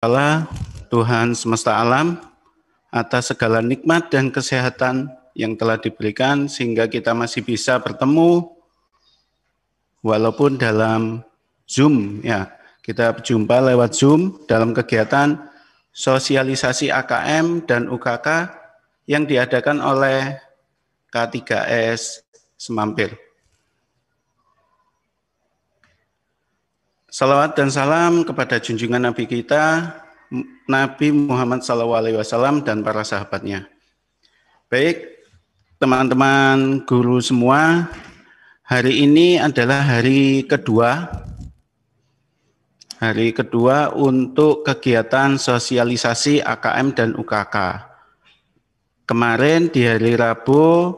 Allah, Tuhan semesta alam, atas segala nikmat dan kesehatan yang telah diberikan sehingga kita masih bisa bertemu walaupun dalam Zoom ya. Kita berjumpa lewat Zoom dalam kegiatan sosialisasi AKM dan UKK yang diadakan oleh K3S Semampir. Salawat dan salam kepada junjungan Nabi kita, Nabi Muhammad SAW dan para sahabatnya. Baik, teman-teman guru semua, hari ini adalah hari kedua untuk kegiatan sosialisasi AKM dan UKK. Kemarin di hari Rabu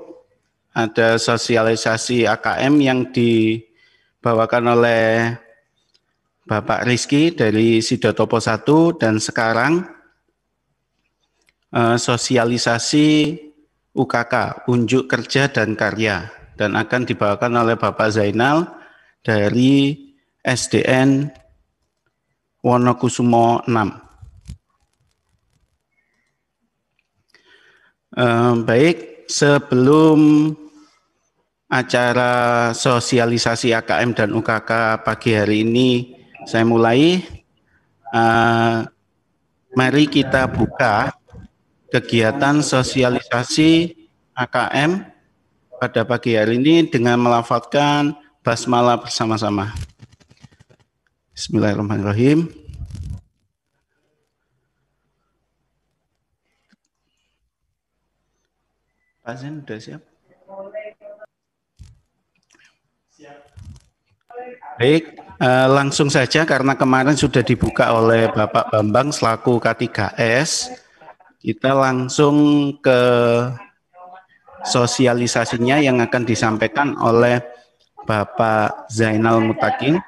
ada sosialisasi AKM yang dibawakan oleh Bapak Rizky dari Sidotopo 1 dan sekarang sosialisasi UKK, unjuk kerja dan karya, dan akan dibawakan oleh Bapak Zainal dari SDN Wonokusumo 6. Baik, sebelum acara sosialisasi AKM dan UKK pagi hari ini saya mulai, mari kita buka kegiatan sosialisasi AKM pada pagi hari ini dengan melafadzkan basmalah bersama-sama. Bismillahirrahmanirrahim. Pak Zen sudah siap? Baik, langsung saja karena kemarin sudah dibuka oleh Bapak Bambang selaku K3S. Kita langsung ke sosialisasinya yang akan disampaikan oleh Bapak Zainal Mutakin.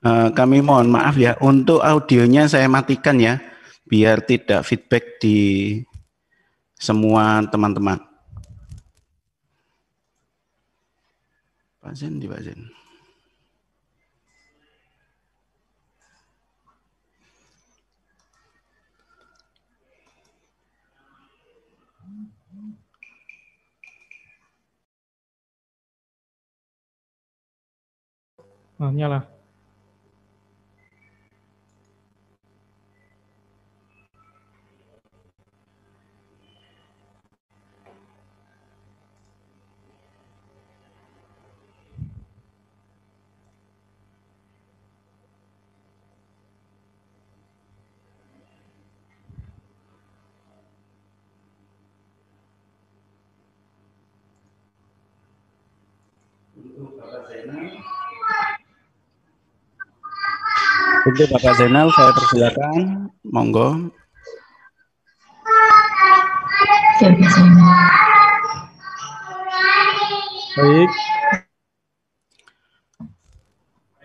Kami mohon maaf ya, untuk audionya saya matikan ya, biar tidak feedback di semua teman-teman. Pak Zen di Pak Zen. Nyala. Untuk Bapak Zainal saya persilakan, monggo.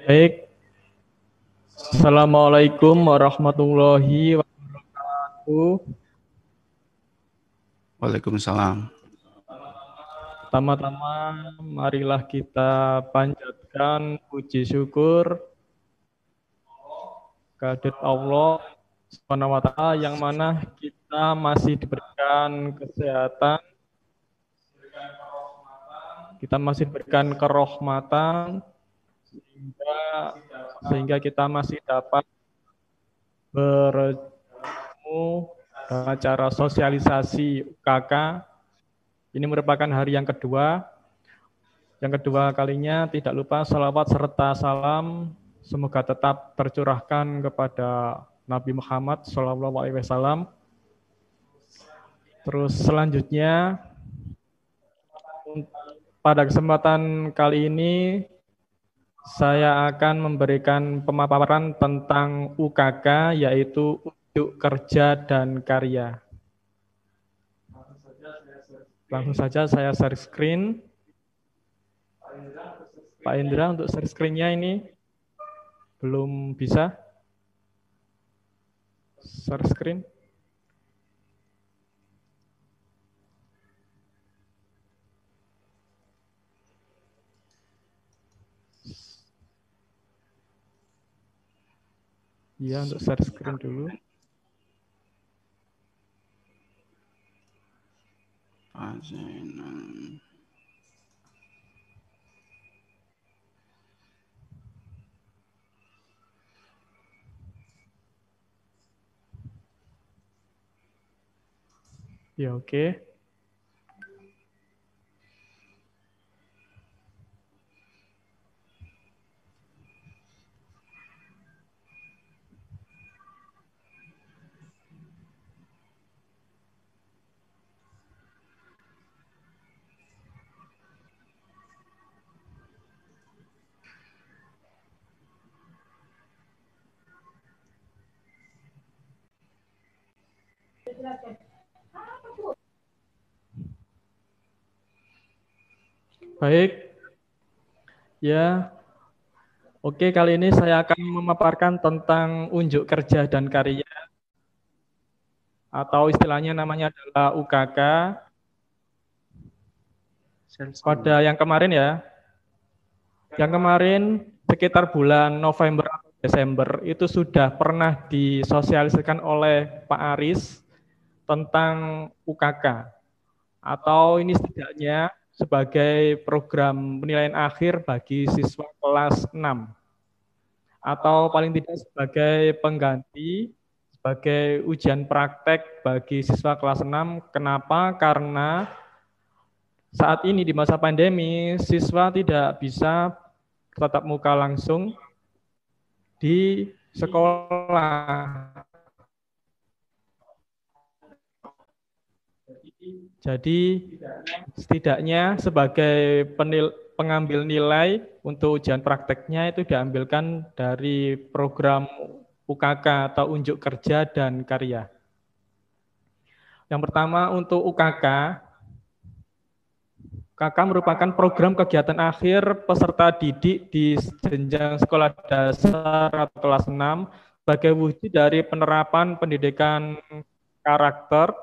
Baik. Assalamualaikum warahmatullahi wabarakatuh. Waalaikumsalam. Pertama-tama marilah kita panjatkan puji syukur kehadirat Allah Subhanahu wa Ta'ala yang mana kita masih diberikan kesehatan, kita masih diberikan kerahmatan sehingga kita masih dapat bertemu dalam acara sosialisasi UKK. Ini merupakan hari yang kedua. Yang kedua kalinya tidak lupa salawat serta salam semoga tetap tercurahkan kepada Nabi Muhammad SAW. Terus selanjutnya pada kesempatan kali ini saya akan memberikan pemaparan tentang UKK yaitu unjuk kerja dan karya. Langsung saja saya share screen. Pak Indra untuk share screen-nya ini belum bisa share screen. Iya, untuk share screen dulu. Ya, oke. Baik. Ya. Oke, kali ini saya akan memaparkan tentang unjuk kerja dan karya, atau istilahnya namanya adalah UKK. Pada yang kemarin ya, yang kemarin sekitar bulan November atau Desember itu sudah pernah disosialisasikan oleh Pak Aris tentang UKK, atau ini setidaknya sebagai program penilaian akhir bagi siswa kelas 6. Atau paling tidak sebagai pengganti, sebagai ujian praktek bagi siswa kelas 6. Kenapa? Karena saat ini di masa pandemi, siswa tidak bisa tatap muka langsung di sekolah. Jadi setidaknya sebagai pengambil nilai untuk ujian prakteknya itu diambilkan dari program UKK atau unjuk kerja dan karya. Yang pertama untuk UKK merupakan program kegiatan akhir peserta didik di jenjang sekolah dasar atau kelas 6 sebagai wujud dari penerapan pendidikan karakter,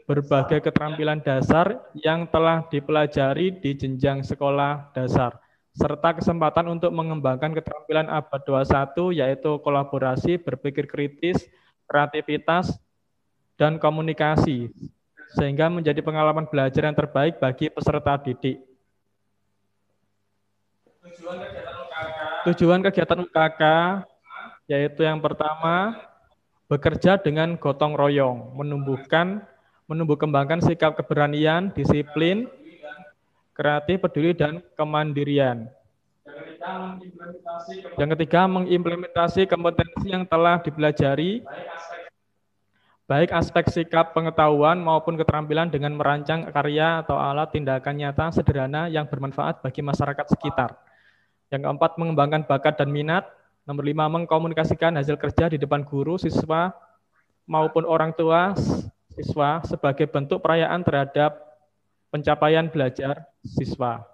berbagai keterampilan dasar yang telah dipelajari di jenjang sekolah dasar, serta kesempatan untuk mengembangkan keterampilan abad 21 yaitu kolaborasi, berpikir kritis, kreativitas, dan komunikasi, sehingga menjadi pengalaman belajar yang terbaik bagi peserta didik. Tujuan kegiatan UKK yaitu yang pertama, bekerja dengan gotong royong, menumbuh kembangkan sikap keberanian, disiplin, kreatif, peduli, dan kemandirian. Yang ketiga, mengimplementasi kompetensi yang telah dipelajari, baik aspek sikap pengetahuan maupun keterampilan dengan merancang karya atau alat tindakan nyata sederhana yang bermanfaat bagi masyarakat sekitar. Yang keempat, mengembangkan bakat dan minat. Nomor 5, mengkomunikasikan hasil kerja di depan guru, siswa, maupun orang tua siswa sebagai bentuk perayaan terhadap pencapaian belajar siswa.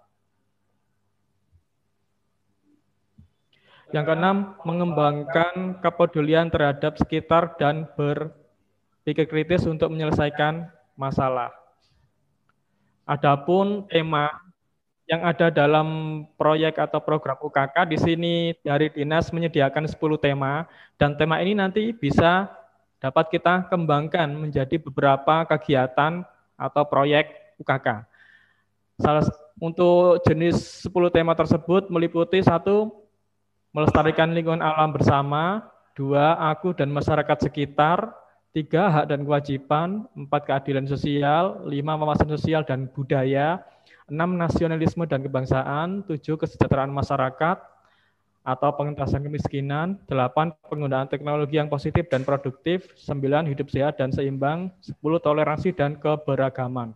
Yang keenam, mengembangkan kepedulian terhadap sekitar dan berpikir kritis untuk menyelesaikan masalah. Adapun tema yang ada dalam proyek atau program UKK, di sini dari Dinas menyediakan 10 tema, dan tema ini nanti bisa dapat kita kembangkan menjadi beberapa kegiatan atau proyek UKK. Untuk jenis 10 tema tersebut meliputi 1, melestarikan lingkungan alam bersama, 2, aku dan masyarakat sekitar, 3, hak dan kewajiban, 4, keadilan sosial, 5, wawasan sosial dan budaya, 6, nasionalisme dan kebangsaan, 7, kesejahteraan masyarakat atau pengentasan kemiskinan, 8, penggunaan teknologi yang positif dan produktif, 9, hidup sehat dan seimbang, 10, toleransi dan keberagaman.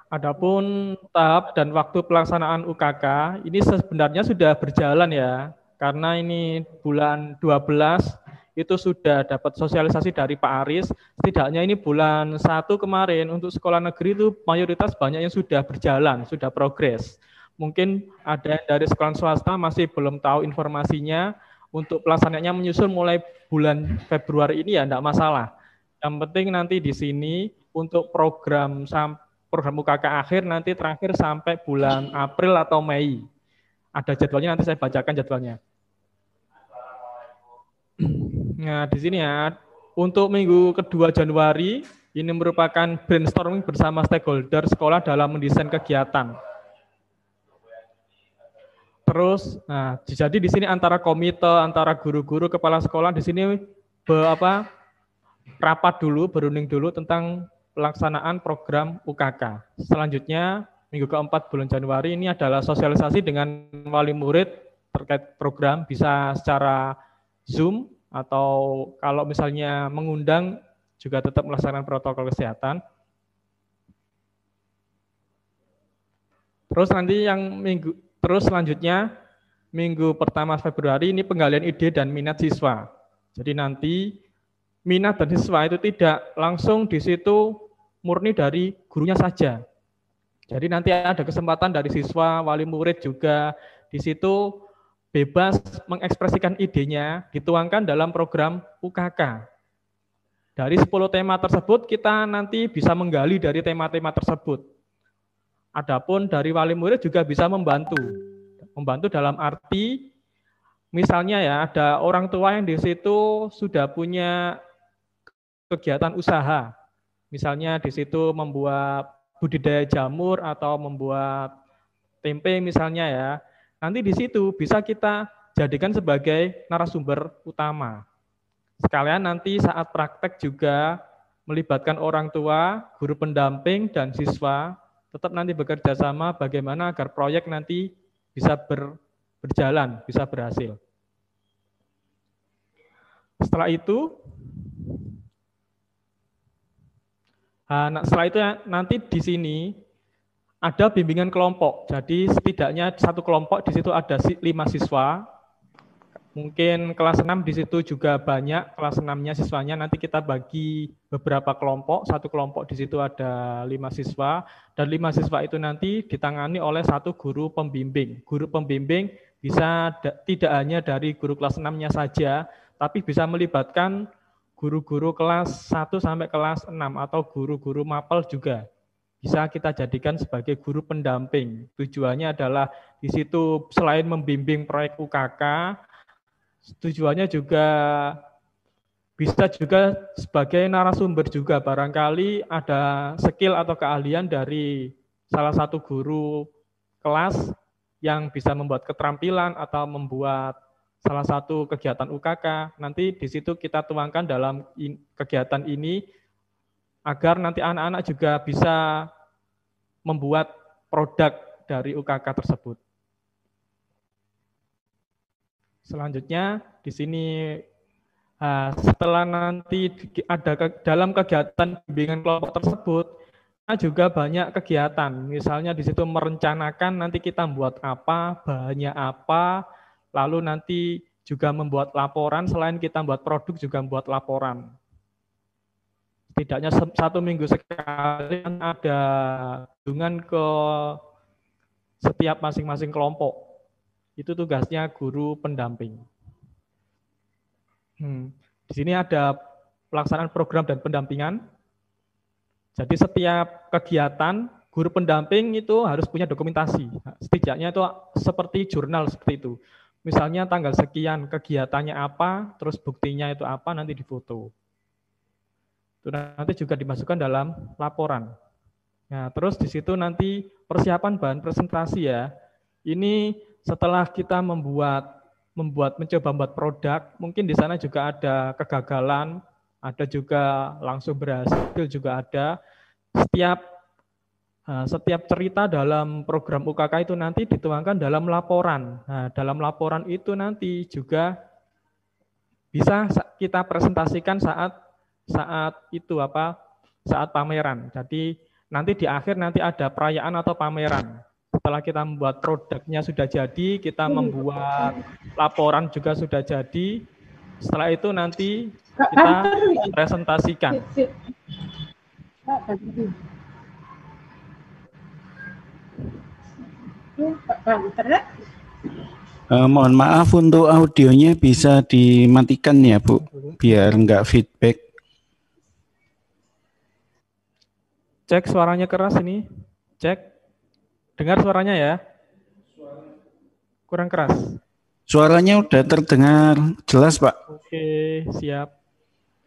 Adapun tahap dan waktu pelaksanaan UKK ini sebenarnya sudah berjalan ya, karena ini bulan 12 itu sudah dapat sosialisasi dari Pak Aris. Setidaknya ini bulan 1 kemarin untuk sekolah negeri itu mayoritas banyak yang sudah berjalan, sudah progres. Mungkin ada yang dari sekolah swasta masih belum tahu informasinya. Untuk pelaksanaannya menyusul mulai bulan Februari ini ya enggak masalah. Yang penting nanti di sini untuk program UKK akhir nanti terakhir sampai bulan April atau Mei. Ada jadwalnya, nanti saya bacakan jadwalnya. Nah, di sini ya, untuk minggu kedua Januari, ini merupakan brainstorming bersama stakeholder sekolah dalam mendesain kegiatan. Terus, nah, jadi di sini antara komite, antara guru-guru, kepala sekolah di sini rapat dulu, berunding dulu tentang pelaksanaan program UKK. Selanjutnya, minggu keempat bulan Januari ini adalah sosialisasi dengan wali murid terkait program, bisa secara Zoom, atau kalau misalnya mengundang juga tetap melaksanakan protokol kesehatan. Terus selanjutnya minggu pertama Februari ini penggalian ide dan minat siswa. Jadi nanti minat dan siswa itu tidak langsung di situ murni dari gurunya saja. Jadi nanti ada kesempatan dari siswa, wali murid juga di situ bebas mengekspresikan idenya, dituangkan dalam program UKK. Dari 10 tema tersebut, kita nanti bisa menggali dari tema-tema tersebut. Adapun dari wali murid juga bisa membantu dalam arti, misalnya ya, ada orang tua yang di situ sudah punya kegiatan usaha. Misalnya di situ membuat budidaya jamur atau membuat tempe misalnya ya. Nanti di situ bisa kita jadikan sebagai narasumber utama. Sekalian nanti saat praktek juga melibatkan orang tua, guru pendamping, dan siswa, tetap nanti bekerja sama bagaimana agar proyek nanti bisa berjalan, bisa berhasil. Setelah itu nanti di sini ada bimbingan kelompok. Jadi setidaknya satu kelompok di situ ada 5 siswa. Mungkin kelas 6 di situ juga banyak, kelas 6-nya siswanya nanti kita bagi beberapa kelompok. Satu kelompok di situ ada 5 siswa, dan 5 siswa itu nanti ditangani oleh satu guru pembimbing. Guru pembimbing bisa tidak hanya dari guru kelas 6-nya saja, tapi bisa melibatkan guru-guru kelas 1 sampai kelas 6 atau guru-guru mapel juga. Bisa kita jadikan sebagai guru pendamping. Tujuannya adalah di situ selain membimbing proyek UKK, tujuannya juga bisa juga sebagai narasumber juga. Barangkali ada skill atau keahlian dari salah satu guru kelas yang bisa membuat keterampilan atau membuat salah satu kegiatan UKK. Nanti di situ kita tuangkan dalam kegiatan ini agar nanti anak-anak juga bisa membuat produk dari UKK tersebut. Selanjutnya di sini setelah nanti ada dalam kegiatan bimbingan kelompok tersebut juga banyak kegiatan. Misalnya di situ merencanakan nanti kita membuat apa, bahannya apa, lalu nanti juga membuat laporan. Selain kita membuat produk juga membuat laporan. Setidaknya 1 minggu sekali ada kunjungan ke setiap masing-masing kelompok. Itu tugasnya guru pendamping. Di sini ada pelaksanaan program dan pendampingan. Jadi setiap kegiatan guru pendamping itu harus punya dokumentasi. Setidaknya itu seperti jurnal seperti itu. Misalnya tanggal sekian kegiatannya apa, terus buktinya itu apa, nanti difoto. Itu nanti juga dimasukkan dalam laporan. Nah, terus di situ nanti persiapan bahan presentasi ya. Ini setelah kita mencoba membuat produk, mungkin di sana juga ada kegagalan, ada juga langsung berhasil juga ada. Setiap cerita dalam program UKK itu nanti dituangkan dalam laporan. Nah, dalam laporan itu nanti juga bisa kita presentasikan saat pameran. Jadi nanti di akhir nanti ada perayaan atau pameran. Setelah kita membuat produknya sudah jadi, kita membuat laporan juga sudah jadi. Setelah itu nanti kita presentasikan. Mohon maaf untuk audionya bisa dimatikan ya Bu, biar enggak feedback. Cek suaranya keras ini. Cek. Dengar suaranya ya? Kurang keras. Suaranya udah terdengar jelas, Pak. Oke, siap.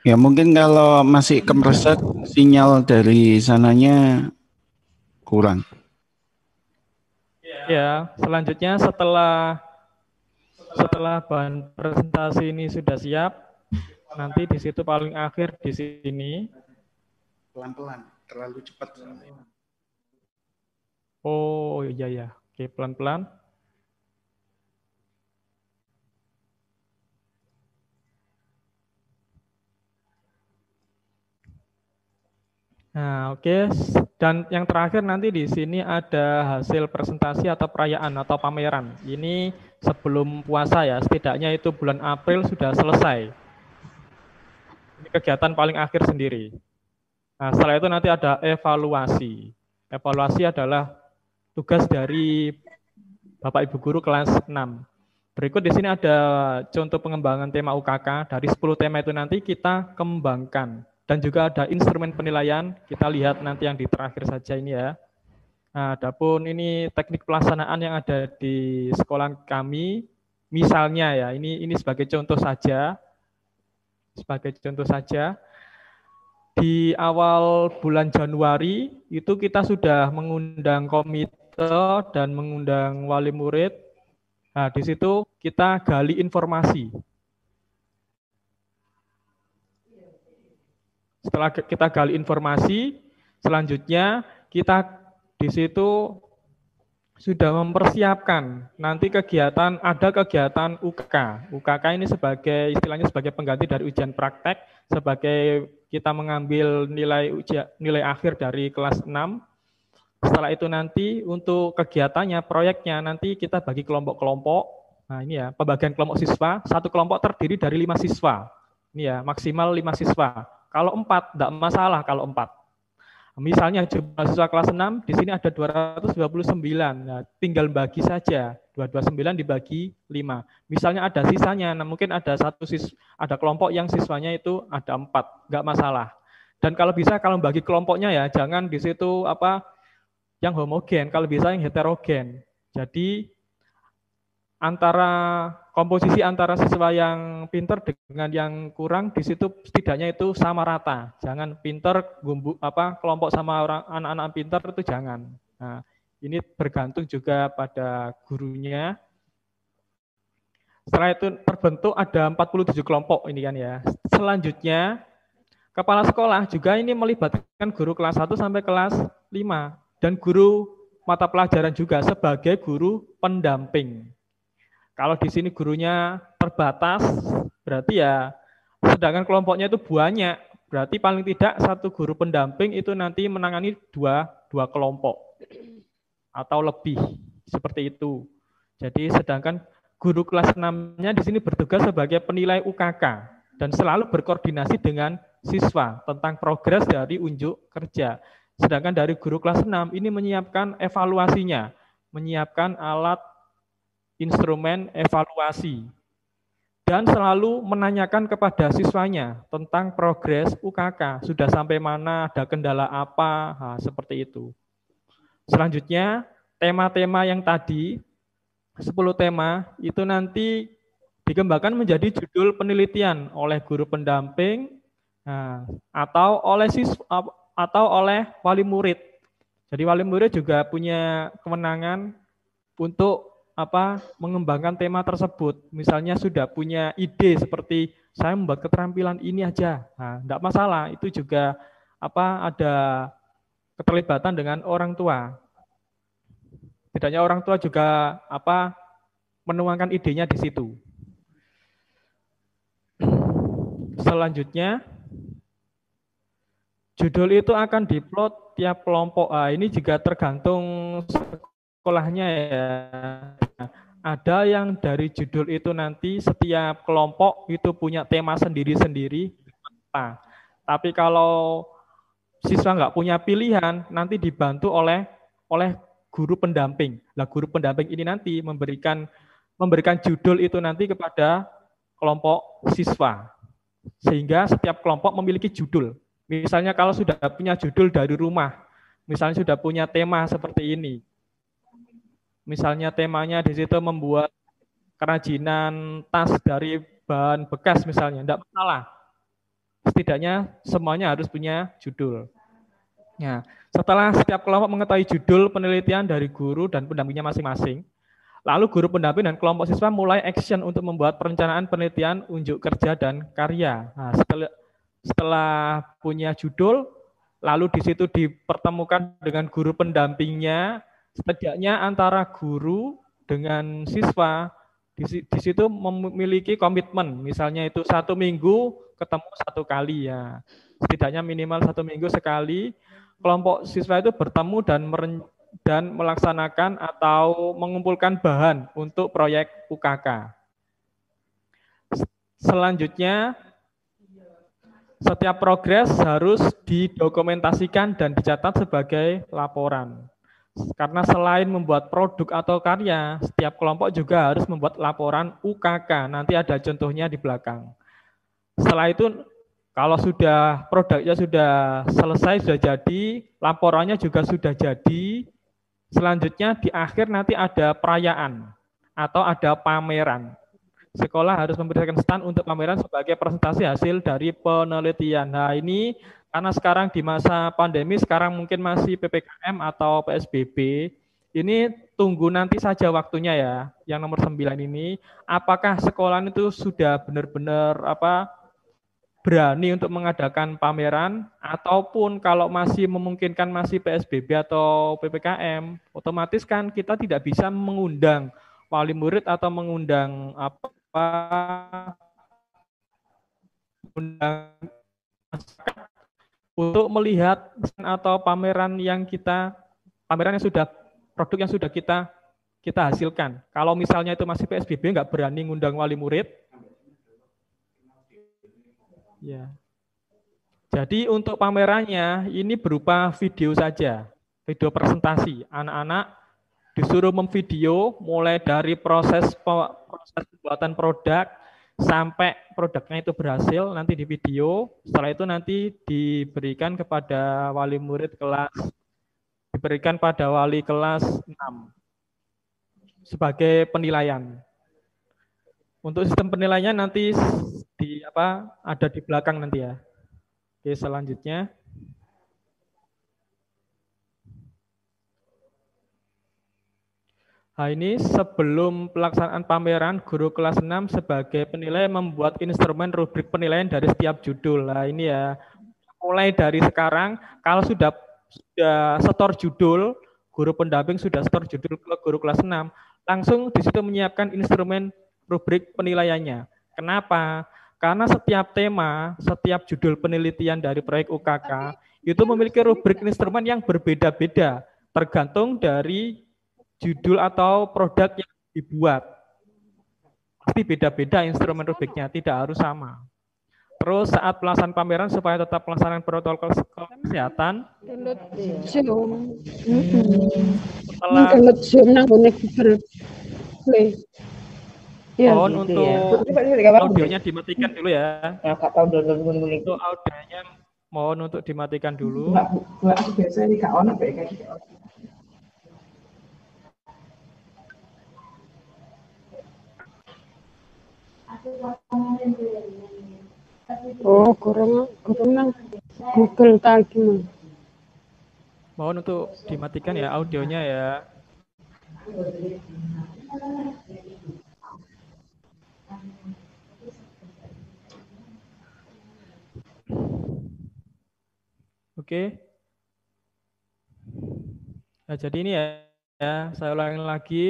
Ya, mungkin kalau masih kemereset, sinyal dari sananya kurang. Ya, selanjutnya setelah bahan presentasi ini sudah siap, nanti di situ paling akhir di sini. Pelan-pelan, terlalu cepat. Oh iya ya, oke pelan-pelan. Nah, oke. Dan yang terakhir nanti di sini ada hasil presentasi atau perayaan atau pameran. Ini sebelum puasa ya, setidaknya itu bulan April sudah selesai. Ini kegiatan paling akhir sendiri. Nah, setelah itu nanti ada evaluasi. Evaluasi adalah tugas dari Bapak Ibu Guru kelas 6. Berikut di sini ada contoh pengembangan tema UKK. Dari 10 tema itu nanti kita kembangkan. Dan juga ada instrumen penilaian, kita lihat nanti yang di terakhir saja ini ya. Nah, adapun ini teknik pelaksanaan yang ada di sekolah kami, misalnya ya, ini sebagai contoh saja. Sebagai contoh saja, di awal bulan Januari itu kita sudah mengundang komite dan mengundang wali murid. Nah, di situ kita gali informasi. Setelah kita gali informasi, selanjutnya kita di situ sudah mempersiapkan nanti ada kegiatan UKK. UKK ini sebagai istilahnya sebagai pengganti dari ujian praktek, sebagai kita mengambil nilai akhir dari kelas 6. Setelah itu nanti untuk kegiatannya, proyeknya nanti kita bagi kelompok-kelompok. Nah ini ya, pembagian kelompok siswa, satu kelompok terdiri dari 5 siswa. Ini ya, maksimal 5 siswa. Kalau 4, tidak masalah kalau 4. Misalnya jumlah siswa kelas 6, di sini ada 229. Nah, tinggal bagi saja. 229 dibagi 5. Misalnya ada sisanya, nah mungkin ada ada kelompok yang siswanya itu ada 4, nggak masalah. Dan kalau bisa kalau bagi kelompoknya ya, jangan di situ yang homogen, kalau bisa yang heterogen. Jadi komposisi antara siswa yang pinter dengan yang kurang di situ setidaknya itu sama rata. Jangan pinter kelompok sama anak-anak pinter itu jangan. Nah, ini bergantung juga pada gurunya. Setelah itu terbentuk ada 47 kelompok ini kan ya. Selanjutnya kepala sekolah juga ini melibatkan guru kelas 1 sampai kelas 5 dan guru mata pelajaran juga sebagai guru pendamping. Kalau di sini gurunya terbatas, berarti ya sedangkan kelompoknya itu banyak, berarti paling tidak satu guru pendamping itu nanti menangani dua kelompok atau lebih, seperti itu. Jadi sedangkan guru kelas 6-nya di sini bertugas sebagai penilai UKK dan selalu berkoordinasi dengan siswa tentang progres dari unjuk kerja. Sedangkan dari guru kelas 6 ini menyiapkan evaluasinya, menyiapkan alat instrumen evaluasi, dan selalu menanyakan kepada siswanya tentang progres UKK, sudah sampai mana, ada kendala apa, seperti itu. Selanjutnya, tema-tema yang tadi, 10 tema, itu nanti dikembangkan menjadi judul penelitian oleh guru pendamping, atau oleh wali murid. Jadi wali murid juga punya kewenangan untuk mengembangkan tema tersebut. Misalnya sudah punya ide seperti saya membuat keterampilan ini aja, enggak masalah. Itu juga ada keterlibatan dengan orang tua. Tidaknya orang tua juga menuangkan idenya di situ. Selanjutnya, judul itu akan diplot tiap kelompok. Ini juga tergantung sekolahnya ya. Ada yang dari judul itu nanti setiap kelompok itu punya tema sendiri-sendiri. Tapi kalau siswa nggak punya pilihan, nanti dibantu oleh guru pendamping. Nah, guru pendamping ini nanti memberikan judul itu nanti kepada kelompok siswa. Sehingga setiap kelompok memiliki judul. Misalnya kalau sudah punya judul dari rumah, misalnya sudah punya tema seperti ini. Misalnya temanya di situ membuat kerajinan tas dari bahan bekas misalnya, tidak masalah. Setidaknya semuanya harus punya judul. Nah, setelah setiap kelompok mengetahui judul penelitian dari guru dan pendampingnya masing-masing, lalu guru pendamping dan kelompok siswa mulai action untuk membuat perencanaan penelitian, unjuk kerja, dan karya. Nah, setelah punya judul, lalu di situ dipertemukan dengan guru pendampingnya, setidaknya antara guru dengan siswa, di situ memiliki komitmen, misalnya itu 1 minggu ketemu 1 kali ya, setidaknya minimal 1 minggu sekali, kelompok siswa itu bertemu dan melaksanakan atau mengumpulkan bahan untuk proyek UKK. Selanjutnya, setiap progres harus didokumentasikan dan dicatat sebagai laporan. Karena selain membuat produk atau karya, setiap kelompok juga harus membuat laporan UKK. Nanti ada contohnya di belakang. Setelah itu, kalau sudah produknya sudah selesai, sudah jadi, laporannya juga sudah jadi, selanjutnya di akhir nanti ada perayaan atau ada pameran. Sekolah harus memberikan stand untuk pameran sebagai presentasi hasil dari penelitian. Nah ini karena sekarang di masa pandemi, sekarang mungkin masih PPKM atau PSBB, ini tunggu nanti saja waktunya ya, yang nomor 9 ini, apakah sekolah itu sudah benar-benar berani untuk mengadakan pameran, ataupun kalau masih memungkinkan masih PSBB atau PPKM, otomatis kan kita tidak bisa mengundang wali murid atau mengundang untuk melihat atau pameran yang sudah produk yang sudah kita hasilkan. Kalau misalnya itu masih PSBB, nggak berani ngundang wali murid. Ya. Jadi untuk pamerannya ini berupa video saja, video presentasi. Anak-anak disuruh memvideo mulai dari proses pembuatan produk sampai produknya itu berhasil, nanti di video. Setelah itu nanti diberikan kepada wali murid kelas, diberikan pada wali kelas 6 sebagai penilaian. Untuk sistem penilaiannya nanti ada di belakang nanti ya. Oke, selanjutnya. Nah, ini sebelum pelaksanaan pameran, guru kelas 6 sebagai penilai membuat instrumen rubrik penilaian dari setiap judul. Nah, ini ya, mulai dari sekarang, kalau sudah setor judul, guru pendamping sudah setor judul ke guru kelas 6, langsung di situ menyiapkan instrumen rubrik penilaiannya. Kenapa? Karena setiap tema, setiap judul penelitian dari proyek UKK itu memiliki rubrik instrumen yang berbeda-beda, tergantung dari judul atau produk yang dibuat. Pasti beda-beda instrumen rubriknya, tidak harus sama. Terus saat pelaksanaan pameran supaya tetap pelaksanaan protokol kesehatan. Mohon untuk audionya dimatikan dulu ya. Untuk audionya mohon untuk dimatikan dulu. Oh, kurang nang Google tadi. Mohon untuk dimatikan ya audionya ya. Oke. Nah, jadi ini ya, saya ulangi lagi.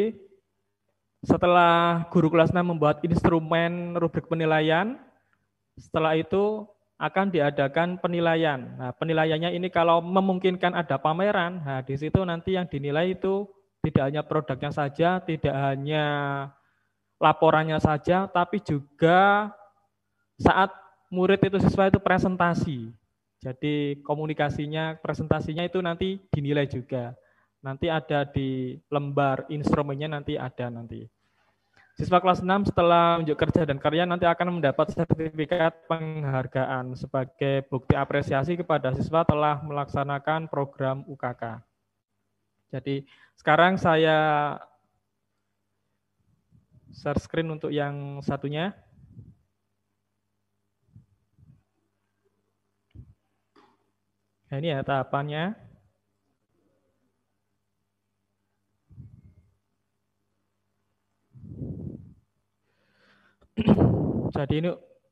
Setelah guru kelas 6 membuat instrumen rubrik penilaian, setelah itu akan diadakan penilaian. Nah, penilaiannya ini kalau memungkinkan ada pameran, nah di situ nanti yang dinilai itu tidak hanya produknya saja, tidak hanya laporannya saja, tapi juga saat murid itu siswa itu presentasi. Jadi komunikasinya, presentasinya itu nanti dinilai juga. Nanti ada di lembar instrumennya nanti ada nanti. Siswa kelas 6 setelah unjuk kerja dan karya nanti akan mendapat sertifikat penghargaan sebagai bukti apresiasi kepada siswa telah melaksanakan program UKK. Jadi sekarang saya share screen untuk yang satunya. Nah, ini ya tahapannya.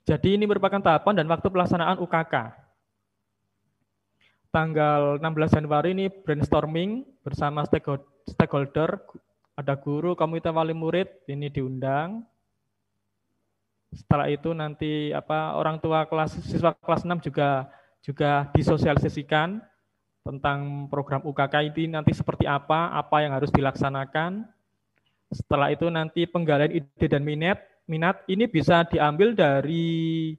Jadi ini merupakan tahapan dan waktu pelaksanaan UKK. Tanggal 16 Januari ini brainstorming bersama stakeholder, ada guru, komite wali murid, ini diundang. Setelah itu nanti orang tua siswa kelas 6 juga disosialisasikan tentang program UKK ini nanti seperti apa yang harus dilaksanakan. Setelah itu nanti penggalian ide dan minat ini bisa diambil dari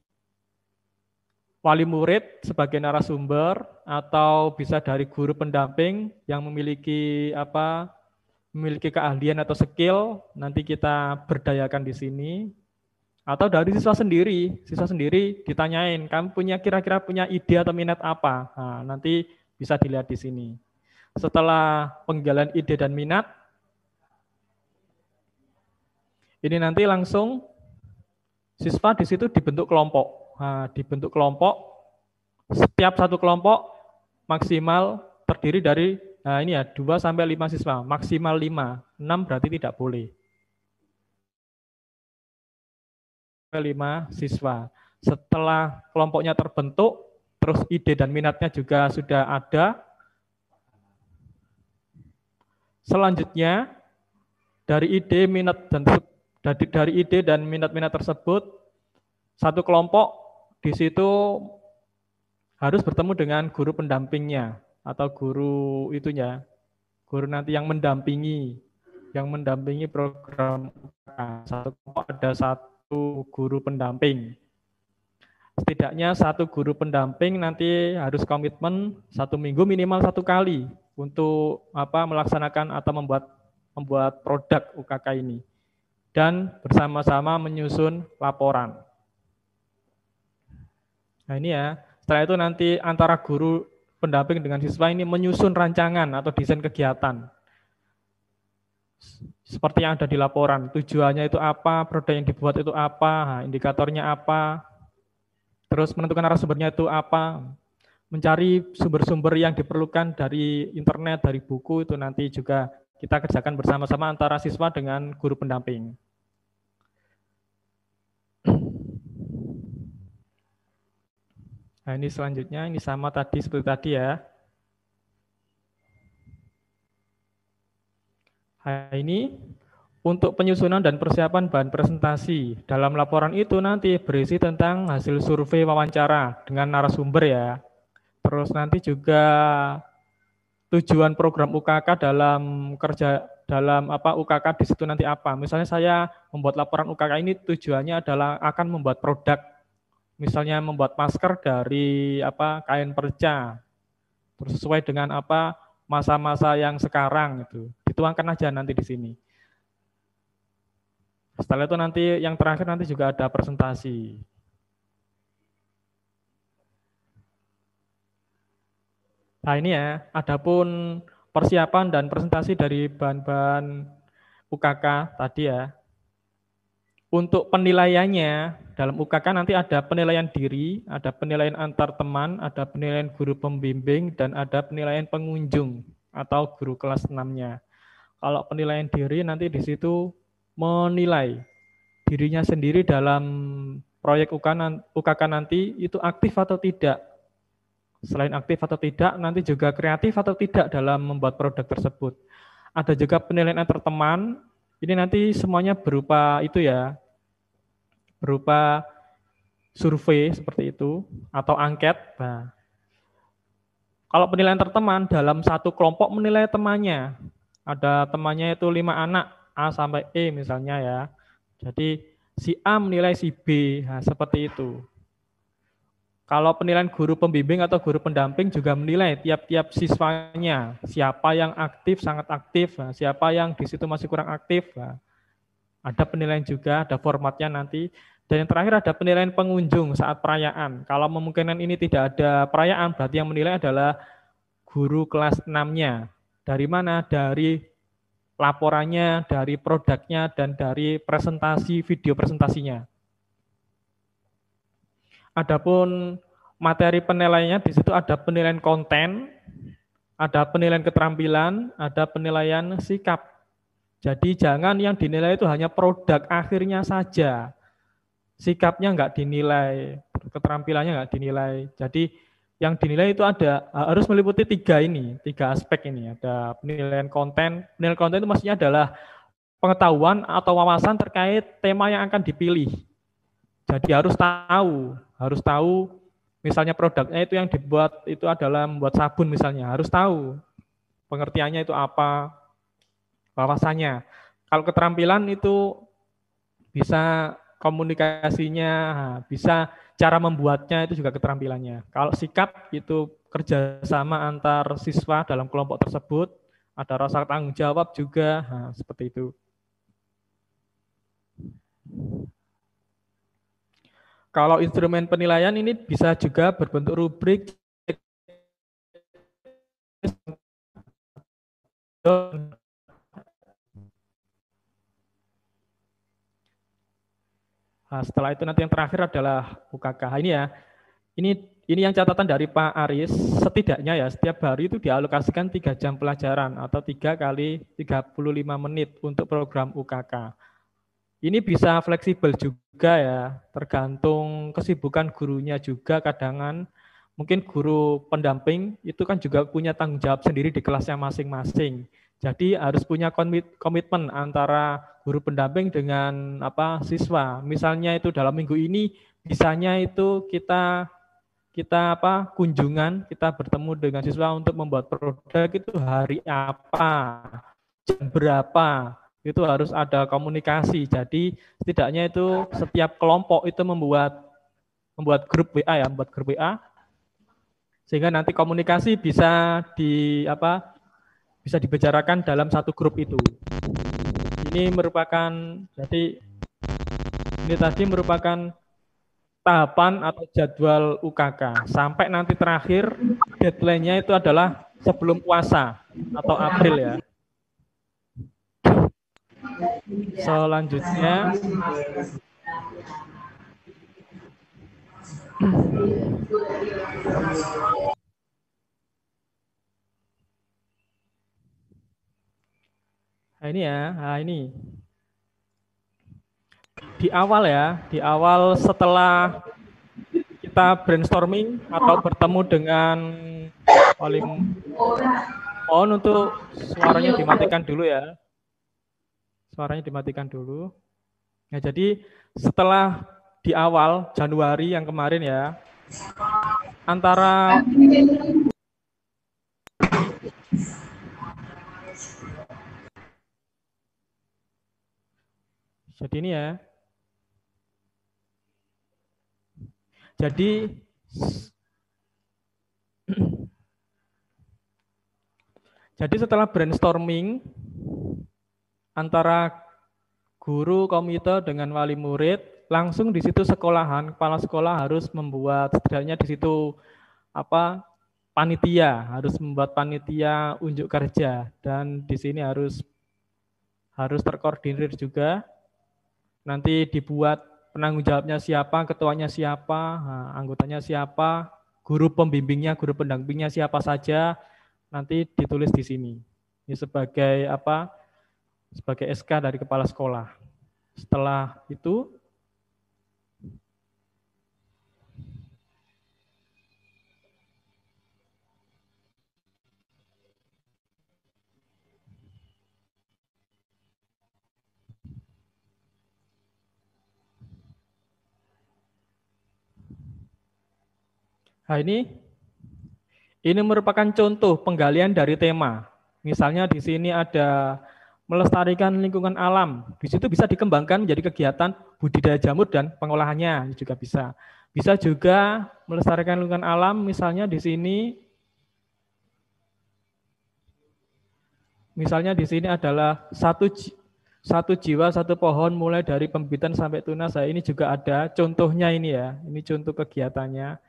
wali murid sebagai narasumber atau bisa dari guru pendamping yang memiliki keahlian atau skill, nanti kita berdayakan di sini. Atau dari siswa sendiri ditanyain, kamu kira-kira punya ide atau minat apa? Nah, nanti bisa dilihat di sini. Setelah penggalian ide dan minat, ini nanti langsung siswa di situ dibentuk kelompok. Nah, dibentuk kelompok, setiap satu kelompok maksimal terdiri dari 2 sampai 5 siswa, maksimal 5, 6 berarti tidak boleh. 5 siswa. Setelah kelompoknya terbentuk, terus ide dan minatnya juga sudah ada. Selanjutnya dari ide dan minat tersebut, satu kelompok di situ harus bertemu dengan guru pendampingnya atau guru nanti yang mendampingi program. Satu kelompok ada satu guru pendamping. Setidaknya satu guru pendamping nanti harus komitmen 1 minggu minimal 1 kali untuk melaksanakan atau membuat produk UKK ini dan bersama-sama menyusun laporan. Nah ini ya, setelah itu nanti antara guru pendamping dengan siswa ini menyusun rancangan atau desain kegiatan. Seperti yang ada di laporan, tujuannya itu apa, produk yang dibuat itu apa, indikatornya apa, terus menentukan narasumbernya itu apa, mencari sumber-sumber yang diperlukan dari internet, dari buku, itu nanti juga kita kerjakan bersama-sama antara siswa dengan guru pendamping. Nah ini selanjutnya, ini sama tadi seperti tadi ya. Nah ini untuk penyusunan dan persiapan bahan presentasi. Dalam laporan itu nanti berisi tentang hasil survei wawancara dengan narasumber ya. Terus nanti juga tujuan program UKK dalam UKK di situ nanti apa. Misalnya saya membuat laporan UKK ini tujuannya adalah akan membuat produk. Misalnya membuat masker dari kain perca, terus sesuai dengan masa-masa yang sekarang itu dituangkan aja nanti di sini. Setelah itu nanti yang terakhir nanti juga ada presentasi. Nah ini ya, adapun persiapan dan presentasi dari bahan-bahan UKK tadi ya. Untuk penilaiannya, dalam UKK nanti ada penilaian diri, ada penilaian antar teman, ada penilaian guru pembimbing, dan ada penilaian pengunjung atau guru kelas 6-nya. Kalau penilaian diri nanti di situ menilai dirinya sendiri dalam proyek UKK nanti itu aktif atau tidak. Selain aktif atau tidak, nanti juga kreatif atau tidak dalam membuat produk tersebut. Ada juga penilaian antar teman. Ini nanti semuanya berupa berupa survei seperti itu atau angket. Nah, kalau penilaian antar teman dalam satu kelompok menilai temannya. Ada temannya itu 5 anak A sampai E misalnya ya. Jadi si A menilai si B, nah, seperti itu. Kalau penilaian guru pembimbing atau guru pendamping juga menilai tiap-tiap siswanya, siapa yang aktif, sangat aktif, siapa yang di situ masih kurang aktif. Ada penilaian juga, ada formatnya nanti. Dan yang terakhir ada penilaian pengunjung saat perayaan. Kalau memungkinkan ini tidak ada perayaan, berarti yang menilai adalah guru kelas 6-nya. Dari mana? Dari laporannya, dari produknya, dan dari presentasi, video presentasinya. Adapun materi penilaiannya di situ ada penilaian konten, ada penilaian keterampilan, ada penilaian sikap. Jadi jangan yang dinilai itu hanya produk akhirnya saja. Sikapnya nggak dinilai, keterampilannya nggak dinilai. Jadi yang dinilai itu harus meliputi tiga aspek ini. Ada penilaian konten. Penilaian konten itu maksudnya adalah pengetahuan atau wawasan terkait tema yang akan dipilih. Jadi harus tahu misalnya produknya itu yang dibuat itu adalah membuat sabun misalnya, harus tahu pengertiannya itu apa, wawasannya. Kalau keterampilan itu bisa komunikasinya, bisa cara membuatnya itu juga keterampilannya. Kalau sikap itu kerjasama antar siswa dalam kelompok tersebut, ada rasa tanggung jawab juga, seperti itu. Kalau instrumen penilaian ini bisa juga berbentuk rubrik, nah, setelah itu nanti yang terakhir adalah UKK. Ini ya, ini yang catatan dari Pak Aris, setidaknya ya setiap hari itu dialokasikan 3 jam pelajaran atau 3 kali 35 menit untuk program UKK. Ini bisa fleksibel juga ya, tergantung kesibukan gurunya juga. Kadang mungkin guru pendamping itu kan juga punya tanggung jawab sendiri di kelasnya masing-masing. Jadi harus punya komitmen antara guru pendamping dengan siswa. Misalnya itu dalam minggu ini bisanya itu kita kunjungan, kita bertemu dengan siswa untuk membuat produk itu hari apa, jam berapa. Itu harus ada komunikasi. Jadi setidaknya itu setiap kelompok itu membuat grup WA ya, membuat grup WA sehingga nanti komunikasi bisa dibicarakan dalam satu grup itu. Ini tadi merupakan tahapan atau jadwal UKK sampai nanti terakhir deadline-nya itu adalah sebelum puasa atau April ya. Selanjutnya ini di awal setelah kita brainstorming atau bertemu dengan mohon untuk suaranya dimatikan dulu ya. Suaranya dimatikan dulu. Nah, jadi setelah di awal Januari yang kemarin ya, antara jadi ini ya. Jadi setelah brainstorming antara guru, komite dengan wali murid, langsung di situ sekolahan, kepala sekolah harus membuat setidaknya di situ panitia, harus membuat panitia unjuk kerja, dan di sini harus terkoordinir juga. Nanti dibuat penanggung jawabnya siapa, ketuanya siapa, anggotanya siapa, guru pembimbingnya, guru pendampingnya siapa saja, nanti ditulis di sini. Ini sebagai sebagai SK dari kepala sekolah. Setelah itu ini merupakan contoh penggalian dari tema. Misalnya di sini ada melestarikan lingkungan alam. Di situ bisa dikembangkan menjadi kegiatan budidaya jamur dan pengolahannya juga bisa. Bisa juga melestarikan lingkungan alam, misalnya di sini adalah satu jiwa satu pohon mulai dari pembibitan sampai tunas. Ini juga ada contohnya ini ya. Ini contoh kegiatannya.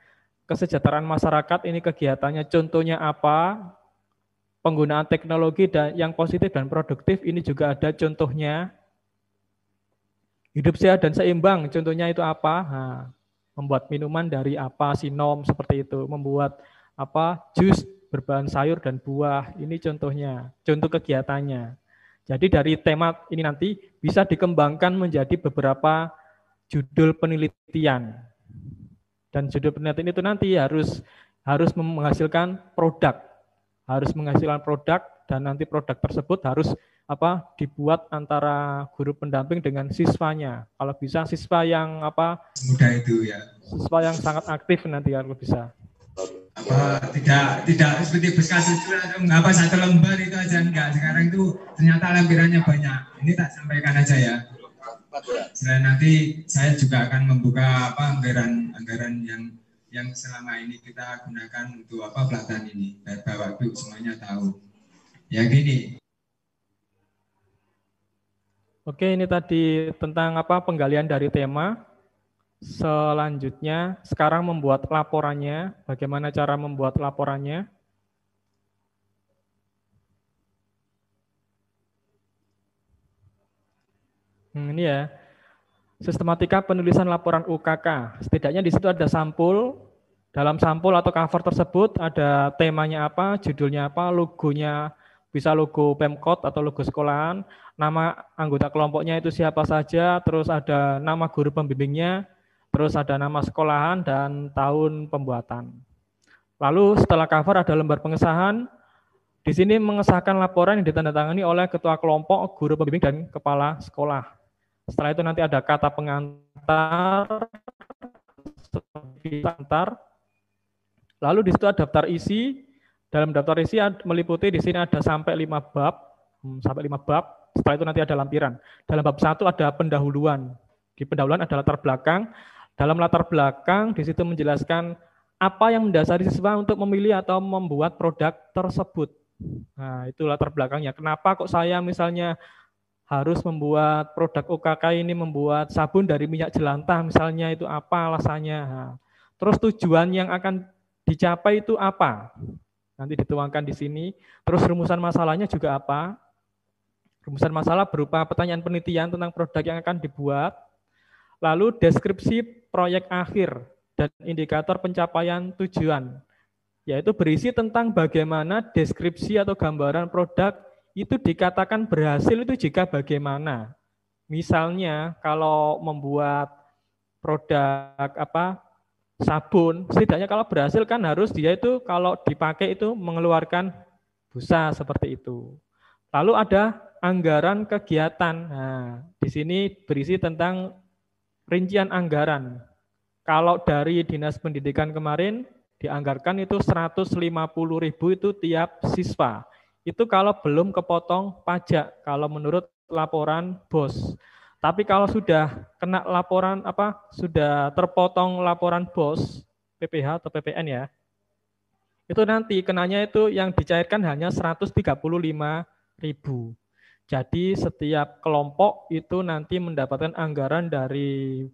Kesejahteraan masyarakat ini kegiatannya contohnya apa? penggunaan teknologi dan yang positif dan produktif ini juga ada contohnya. Hidup sehat dan seimbang, contohnya itu apa? Nah, membuat minuman dari apa, sinom seperti itu, membuat apa, jus berbahan sayur dan buah. Ini contohnya, contoh kegiatannya. Jadi dari tema ini nanti bisa dikembangkan menjadi beberapa judul penelitian. Dan judul penelitian itu nanti harus menghasilkan produk. Harus menghasilkan produk dan nanti produk tersebut harus dibuat antara guru pendamping dengan siswanya. Kalau bisa siswa yang mudah itu ya. Siswa yang sangat aktif nanti kalau bisa. Tidak seperti berkas itu atau satu lembar itu aja enggak. Sekarang itu ternyata lampirannya banyak. Ini tak sampaikan aja ya. Selain nanti saya juga akan membuka anggaran yang selama ini kita gunakan untuk pelatihan ini. Bapak Ibu semuanya tahu. Ya gini. Oke, ini tadi tentang penggalian dari tema. Selanjutnya, sekarang membuat laporannya. Bagaimana cara membuat laporannya? Ini ya, sistematika penulisan laporan UKK. Setidaknya di situ ada sampul. Dalam sampul atau cover tersebut ada temanya apa, judulnya apa, logonya. Bisa logo Pemkot atau logo sekolahan, nama anggota kelompoknya itu siapa saja, terus ada nama guru pembimbingnya, terus ada nama sekolahan dan tahun pembuatan. Lalu setelah cover ada lembar pengesahan. Di sini mengesahkan laporan yang ditandatangani oleh ketua kelompok, guru pembimbing dan kepala sekolah. Setelah itu nanti ada kata pengantar, lalu di situ ada daftar isi. Dalam daftar isi meliputi di sini ada sampai 5 bab, Setelah itu nanti ada lampiran. Dalam bab 1 ada pendahuluan. Di pendahuluan ada latar belakang. Dalam latar belakang di situ menjelaskan apa yang mendasari siswa untuk memilih atau membuat produk tersebut. Nah, itu latar belakangnya. Kenapa kok saya misalnya harus membuat produk UKK ini, membuat sabun dari minyak jelantah misalnya, itu apa alasannya. Nah, terus tujuan yang akan dicapai itu apa? Nanti dituangkan di sini. Terus rumusan masalahnya juga apa? Rumusan masalah berupa pertanyaan penelitian tentang produk yang akan dibuat. Lalu deskripsi proyek akhir dan indikator pencapaian tujuan. Yaitu berisi tentang bagaimana deskripsi atau gambaran produk itu dikatakan berhasil itu jika bagaimana. Misalnya kalau membuat produk sabun, setidaknya kalau berhasil kan harus dia itu kalau dipakai itu mengeluarkan busa seperti itu. Lalu ada anggaran kegiatan. Nah, di sini berisi tentang rincian anggaran. Kalau dari Dinas Pendidikan kemarin dianggarkan itu 150.000 itu tiap siswa. Itu kalau belum kepotong pajak, kalau menurut laporan BOS. Tapi kalau sudah kena laporan sudah terpotong laporan BOS, PPH atau PPN ya, itu nanti kenanya itu yang dicairkan hanya 135.000. Jadi setiap kelompok itu nanti mendapatkan anggaran dari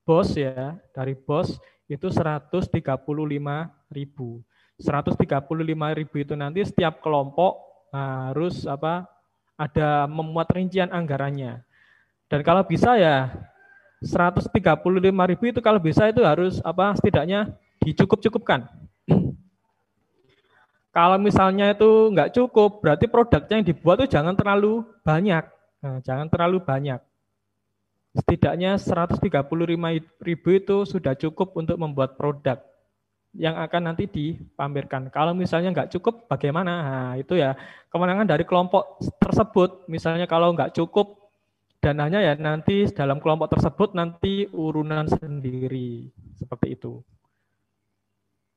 BOS ya, dari BOS itu 135.000. 135.000 itu nanti setiap kelompok harus ada memuat rincian anggarannya. Dan kalau bisa ya 135.000 itu kalau bisa itu harus setidaknya dicukup-cukupkan. Kalau misalnya itu nggak cukup, berarti produknya yang dibuat itu jangan terlalu banyak. Nah, jangan terlalu banyak. Setidaknya 135.000 itu sudah cukup untuk membuat produk yang akan nanti dipamerkan. Kalau misalnya nggak cukup, bagaimana? Nah, itu ya kewenangan dari kelompok tersebut. Misalnya kalau nggak cukup dananya ya nanti dalam kelompok tersebut nanti urunan sendiri seperti itu.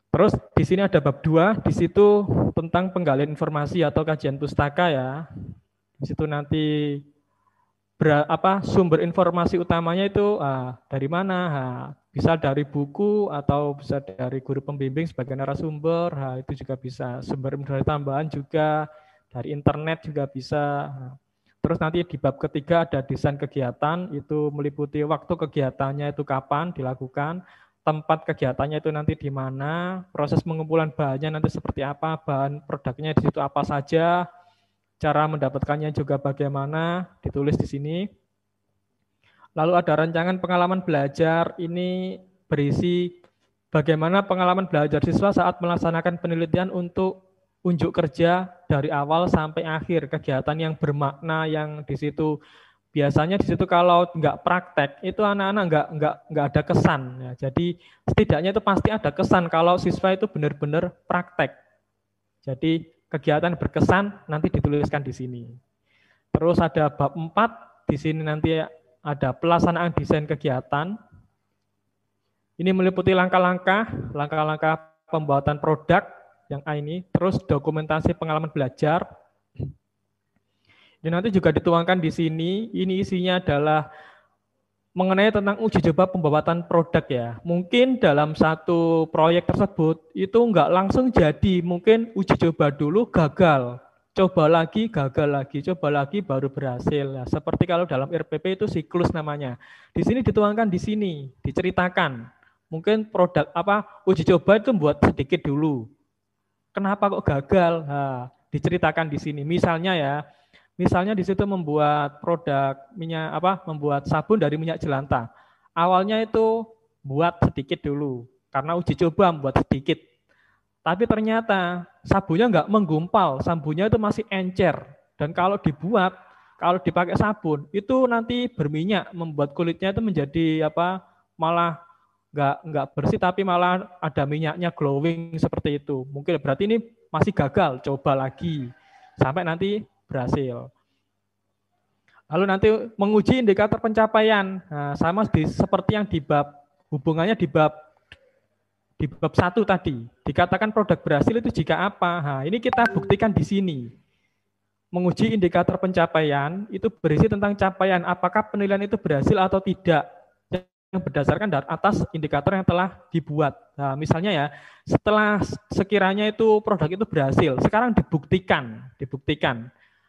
Terus di sini ada bab 2, di situ tentang penggalian informasi atau kajian pustaka ya. Di situ nanti sumber informasi utamanya itu dari mana? Bisa dari buku atau bisa dari guru pembimbing sebagai narasumber. Itu juga bisa. Sumber informasi tambahan juga dari internet juga bisa. Terus nanti di bab ketiga ada desain kegiatan, itu meliputi waktu kegiatannya itu kapan dilakukan, tempat kegiatannya itu nanti di mana, proses pengumpulan bahannya nanti seperti apa, bahan produknya di situ apa saja, cara mendapatkannya juga bagaimana, ditulis di sini. Lalu ada rancangan pengalaman belajar, ini berisi bagaimana pengalaman belajar siswa saat melaksanakan penelitian untuk unjuk kerja dari awal sampai akhir, kegiatan yang bermakna yang di situ. Biasanya di situ kalau nggak praktek, itu anak-anak nggak ada kesan. Ya. Jadi setidaknya itu pasti ada kesan kalau siswa itu benar-benar praktek. Jadi kegiatan berkesan nanti dituliskan di sini. Terus ada bab 4, di sini nanti ada pelaksanaan desain kegiatan. Ini meliputi langkah-langkah pembuatan produk yang A ini, terus dokumentasi pengalaman belajar. Ini nanti juga dituangkan di sini, ini isinya adalah mengenai tentang uji coba pembuatan produk ya. Mungkin dalam satu proyek tersebut itu enggak langsung jadi, mungkin uji coba dulu gagal. Coba lagi, gagal lagi, coba lagi baru berhasil. Nah, seperti kalau dalam RPP itu siklus namanya. Di sini dituangkan di sini, diceritakan. Mungkin produk uji coba itu buat sedikit dulu. Kenapa kok gagal? Nah, diceritakan di sini. Misalnya di situ membuat produk membuat sabun dari minyak jelantah. Awalnya itu buat sedikit dulu, karena uji coba membuat sedikit. Tapi ternyata sabunnya nggak menggumpal, sabunnya itu masih encer. Dan kalau dipakai sabun, itu nanti berminyak, membuat kulitnya itu menjadi malah nggak bersih, tapi malah ada minyaknya glowing seperti itu. Mungkin berarti ini masih gagal, coba lagi sampai nanti berhasil. Lalu nanti menguji indikator pencapaian, nah, sama seperti yang hubungannya di bab 1 tadi. Dikatakan produk berhasil itu jika apa? Nah, ini kita buktikan di sini. Menguji indikator pencapaian itu berisi tentang capaian apakah penilaian itu berhasil atau tidak, yang berdasarkan dari atas indikator yang telah dibuat. Nah, misalnya ya, setelah sekiranya itu produk itu berhasil, sekarang dibuktikan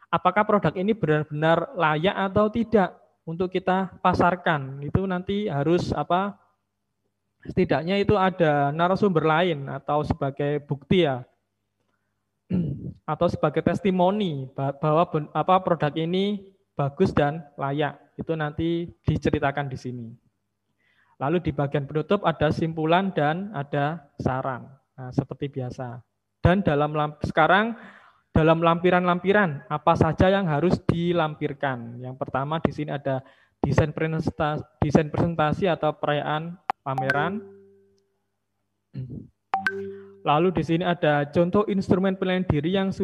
apakah produk ini benar-benar layak atau tidak untuk kita pasarkan. Itu nanti harus setidaknya itu ada narasumber lain atau sebagai bukti ya, atau sebagai testimoni bahwa produk ini bagus dan layak. Itu nanti diceritakan di sini. Lalu di bagian penutup ada simpulan dan ada saran. Nah, seperti biasa. Dan sekarang dalam lampiran-lampiran apa saja yang harus dilampirkan. Yang pertama di sini ada desain presentasi atau perayaan pameran. Lalu di sini ada contoh instrumen penilaian diri yang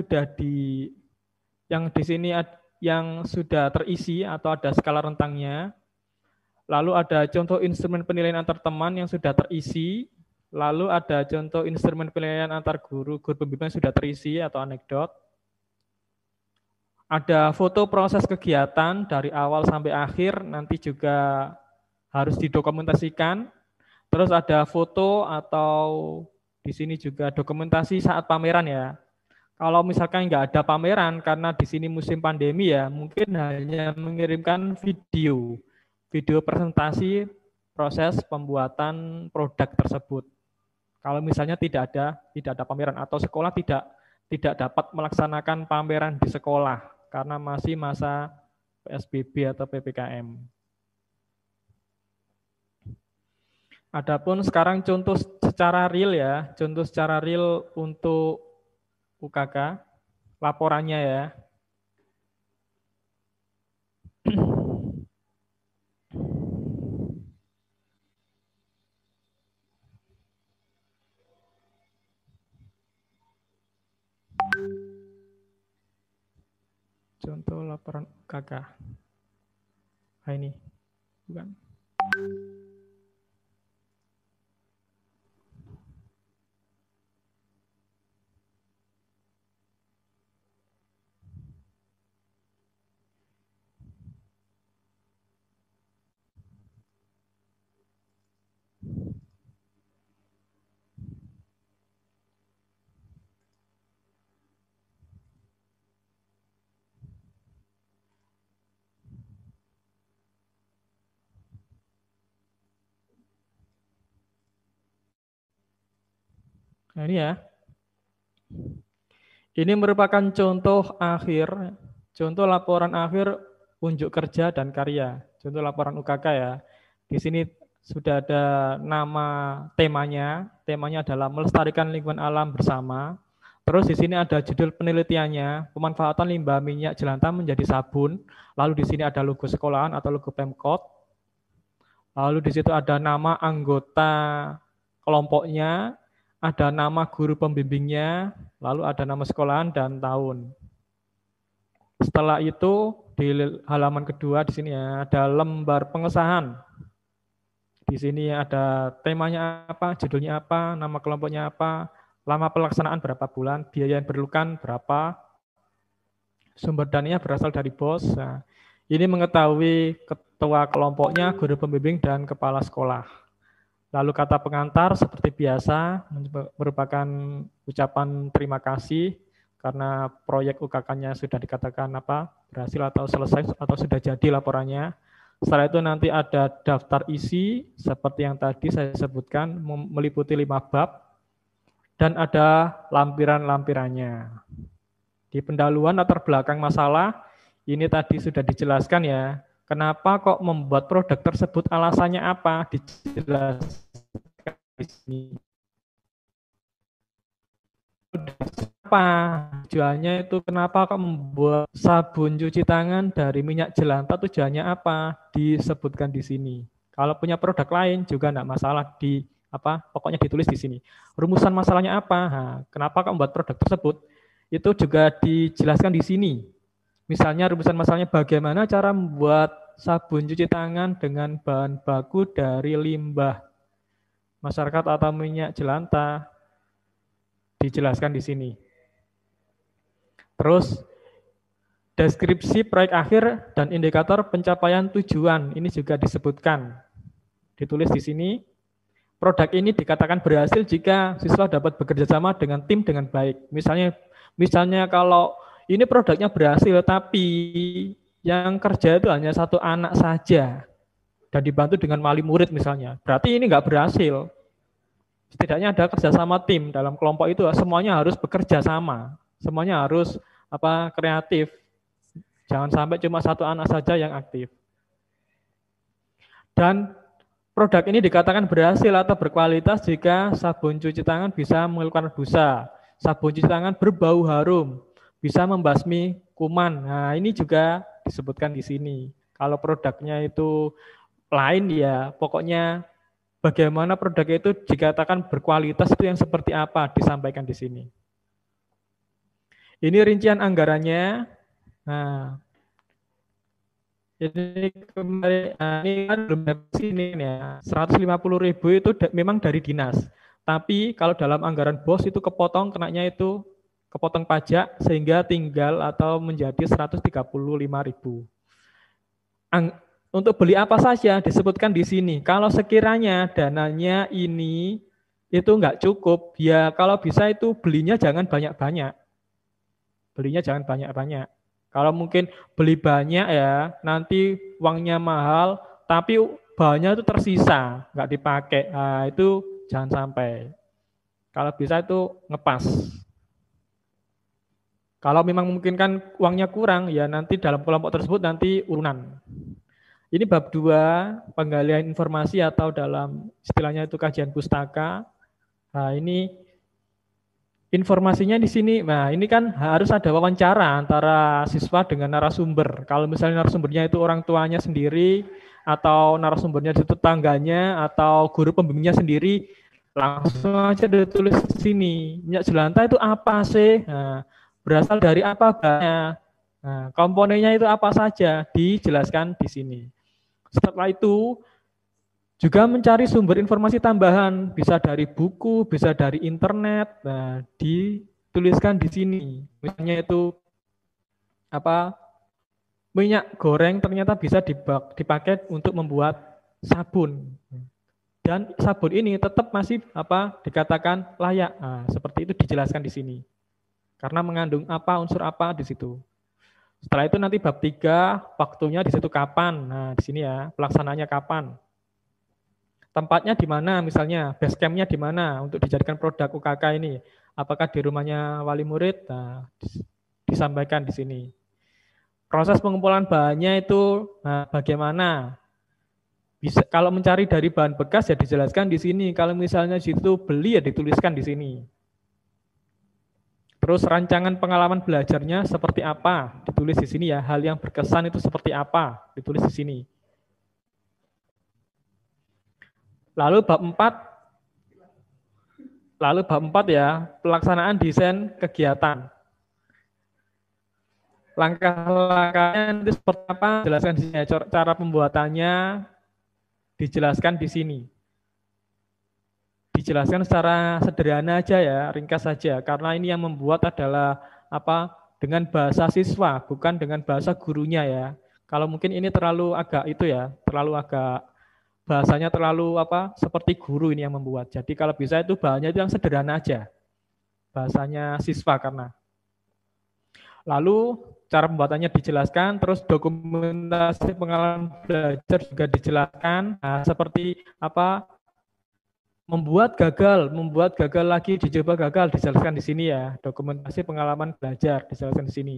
sudah terisi atau ada skala rentangnya. Lalu ada contoh instrumen penilaian antar teman yang sudah terisi. Lalu ada contoh instrumen penilaian antar guru pembimbing yang sudah terisi atau anekdot. Ada foto proses kegiatan dari awal sampai akhir, nanti juga harus didokumentasikan. Terus ada foto atau di sini juga dokumentasi saat pameran ya. Kalau misalkan nggak ada pameran karena di sini musim pandemi ya, mungkin hanya mengirimkan video presentasi proses pembuatan produk tersebut. Kalau misalnya tidak ada pameran atau sekolah tidak dapat melaksanakan pameran di sekolah karena masih masa PSBB atau PPKM. Adapun sekarang contoh secara real untuk UKK, laporannya ya. Contoh laporan UKK. Nah ini, bukan. Nah, ini ya. Ini merupakan contoh akhir, contoh laporan akhir unjuk kerja dan karya. Contoh laporan UKK ya. Di sini sudah ada nama temanya. Temanya adalah melestarikan lingkungan alam bersama. Terus di sini ada judul penelitiannya, pemanfaatan limbah minyak jelantah menjadi sabun. Lalu di sini ada logo sekolahan atau logo Pemkot. Lalu di situ ada nama anggota kelompoknya, ada nama guru pembimbingnya, lalu ada nama sekolahan dan tahun. Setelah itu di halaman kedua di sini ya ada lembar pengesahan. Di sini ada temanya apa, judulnya apa, nama kelompoknya apa, lama pelaksanaan berapa bulan, biaya yang diperlukan berapa, sumber dananya berasal dari BOS. Nah, ini mengetahui ketua kelompoknya, guru pembimbing, dan kepala sekolah. Lalu kata pengantar seperti biasa merupakan ucapan terima kasih karena proyek UKK-nya sudah dikatakan berhasil atau selesai atau sudah jadi laporannya. Setelah itu nanti ada daftar isi seperti yang tadi saya sebutkan meliputi 5 bab dan ada lampiran-lampirannya. Di pendahuluan latar belakang masalah ini tadi sudah dijelaskan ya. Kenapa kok membuat produk tersebut, alasannya apa? Dijelaskan di sini. Apa tujuannya itu? Kenapa kok membuat sabun cuci tangan dari minyak jelantah? Tujuannya apa? Disebutkan di sini. Kalau punya produk lain juga enggak masalah pokoknya ditulis di sini. Rumusan masalahnya apa? Nah, kenapa kok membuat produk tersebut? Itu juga dijelaskan di sini. Misalnya rumusan masalahnya bagaimana cara membuat sabun cuci tangan dengan bahan baku dari limbah masyarakat atau minyak jelantah. Dijelaskan di sini. Terus deskripsi proyek akhir dan indikator pencapaian tujuan ini juga disebutkan. Ditulis di sini. Produk ini dikatakan berhasil jika siswa dapat bekerja sama dengan tim dengan baik. Misalnya kalau ini produknya berhasil, tapi yang kerja itu hanya 1 anak saja dan dibantu dengan wali murid misalnya. Berarti ini nggak berhasil. Setidaknya ada kerjasama tim dalam kelompok itu, semuanya harus bekerja sama, semuanya harus kreatif. Jangan sampai cuma 1 anak saja yang aktif. Dan produk ini dikatakan berhasil atau berkualitas jika sabun cuci tangan bisa mengeluarkan busa, sabun cuci tangan berbau harum, bisa membasmi kuman. Nah, ini juga disebutkan di sini. Kalau produknya itu lain ya, pokoknya bagaimana produk itu dikatakan berkualitas itu yang seperti apa disampaikan di sini. Ini rincian anggarannya. Nah, ini kemarin ini kan belum sini ya. 150.000 itu memang dari dinas. Tapi kalau dalam anggaran BOS itu kepotong kenanya itu kepotong pajak sehingga tinggal atau menjadi 135.000. Untuk beli apa saja disebutkan di sini. Kalau sekiranya dananya ini itu enggak cukup, ya kalau bisa itu belinya jangan banyak-banyak. Belinya jangan banyak-banyak. Kalau mungkin beli banyak ya, nanti uangnya mahal, tapi bahannya itu tersisa, enggak dipakai. Nah, itu jangan sampai. Kalau bisa itu ngepas. Kalau memang memungkinkan uangnya kurang, ya nanti dalam kelompok tersebut nanti urunan. Ini bab 2, penggalian informasi atau dalam istilahnya itu kajian pustaka. Nah, ini informasinya di sini. Nah, ini kan harus ada wawancara antara siswa dengan narasumber. Kalau misalnya narasumbernya itu orang tuanya sendiri, atau narasumbernya itu tetangganya, atau guru pembimbingnya sendiri, langsung aja ditulis di sini. Minyak jelantah itu apa sih? Nah, berasal dari apa bahannya? Nah, komponennya itu apa saja? Dijelaskan di sini. Setelah itu juga mencari sumber informasi tambahan, bisa dari buku, bisa dari internet. Nah, dituliskan di sini. Misalnya itu minyak goreng ternyata bisa dipakai untuk membuat sabun. Dan sabun ini tetap masih dikatakan layak. Nah, seperti itu dijelaskan di sini. Karena mengandung unsur apa di situ. Setelah itu nanti bab 3, waktunya di situ kapan. Nah, di sini ya, pelaksananya kapan. Tempatnya di mana misalnya, base camp-nya di mana untuk dijadikan produk UKK ini. Apakah di rumahnya wali murid? Nah, disampaikan di sini. Proses pengumpulan bahannya itu bagaimana? Bisa kalau mencari dari bahan bekas ya dijelaskan di sini. Kalau misalnya situ beli ya dituliskan di sini. Terus rancangan pengalaman belajarnya seperti apa? Ditulis di sini ya. Hal yang berkesan itu seperti apa? Ditulis di sini. Lalu bab 4 ya, pelaksanaan desain kegiatan. Langkah-langkahnya nanti seperti apa? Jelaskan di sini. Cara pembuatannya dijelaskan di sini. Dijelaskan secara sederhana aja ya, ringkas saja. Karena ini yang membuat adalah apa? Dengan bahasa siswa, bukan dengan bahasa gurunya ya. Kalau mungkin ini terlalu agak itu ya, terlalu agak bahasanya terlalu apa? Seperti guru ini yang membuat. Jadi kalau bisa itu bahannya itu yang sederhana aja. Bahasanya siswa karena. Lalu cara pembuatannya dijelaskan, terus dokumentasi pengalaman belajar juga dijelaskan. Nah, seperti apa? Membuat gagal lagi, dicoba gagal, dijelaskan di sini ya. Dokumentasi pengalaman belajar dijelaskan di sini.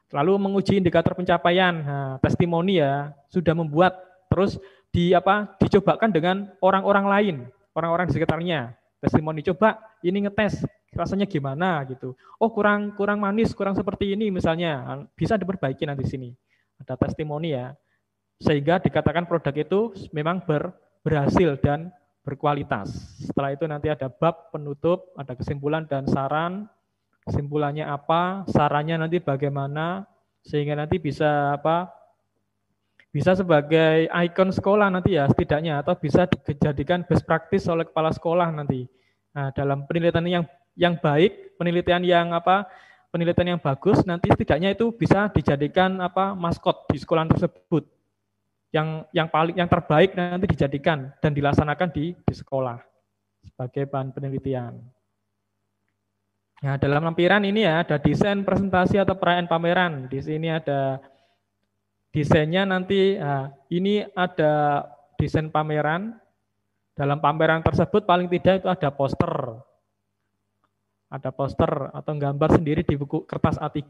Lalu menguji indikator pencapaian, nah, testimoni ya, sudah membuat, terus dicobakan dengan orang-orang lain, orang-orang di sekitarnya. Testimoni, coba ini ngetes, rasanya gimana gitu. Oh kurang manis, kurang seperti ini misalnya, bisa diperbaiki nanti di sini. Ada testimoni ya, sehingga dikatakan produk itu memang berhasil dan berkualitas. Setelah itu nanti ada bab penutup, ada kesimpulan dan saran. Kesimpulannya apa, sarannya nanti bagaimana, sehingga nanti bisa bisa sebagai ikon sekolah nanti ya setidaknya, atau bisa dijadikan best practice oleh kepala sekolah nanti. Nah, dalam penelitian yang baik, penelitian yang bagus, nanti setidaknya itu bisa dijadikan maskot di sekolah tersebut. Yang terbaik nanti dijadikan dan dilaksanakan di sekolah sebagai bahan penelitian. Nah, dalam lampiran ini ya ada desain presentasi atau perayaan pameran. Di sini ada desainnya nanti, ini ada desain pameran. Dalam pameran tersebut paling tidak itu ada poster. Ada poster atau gambar sendiri di buku kertas A3.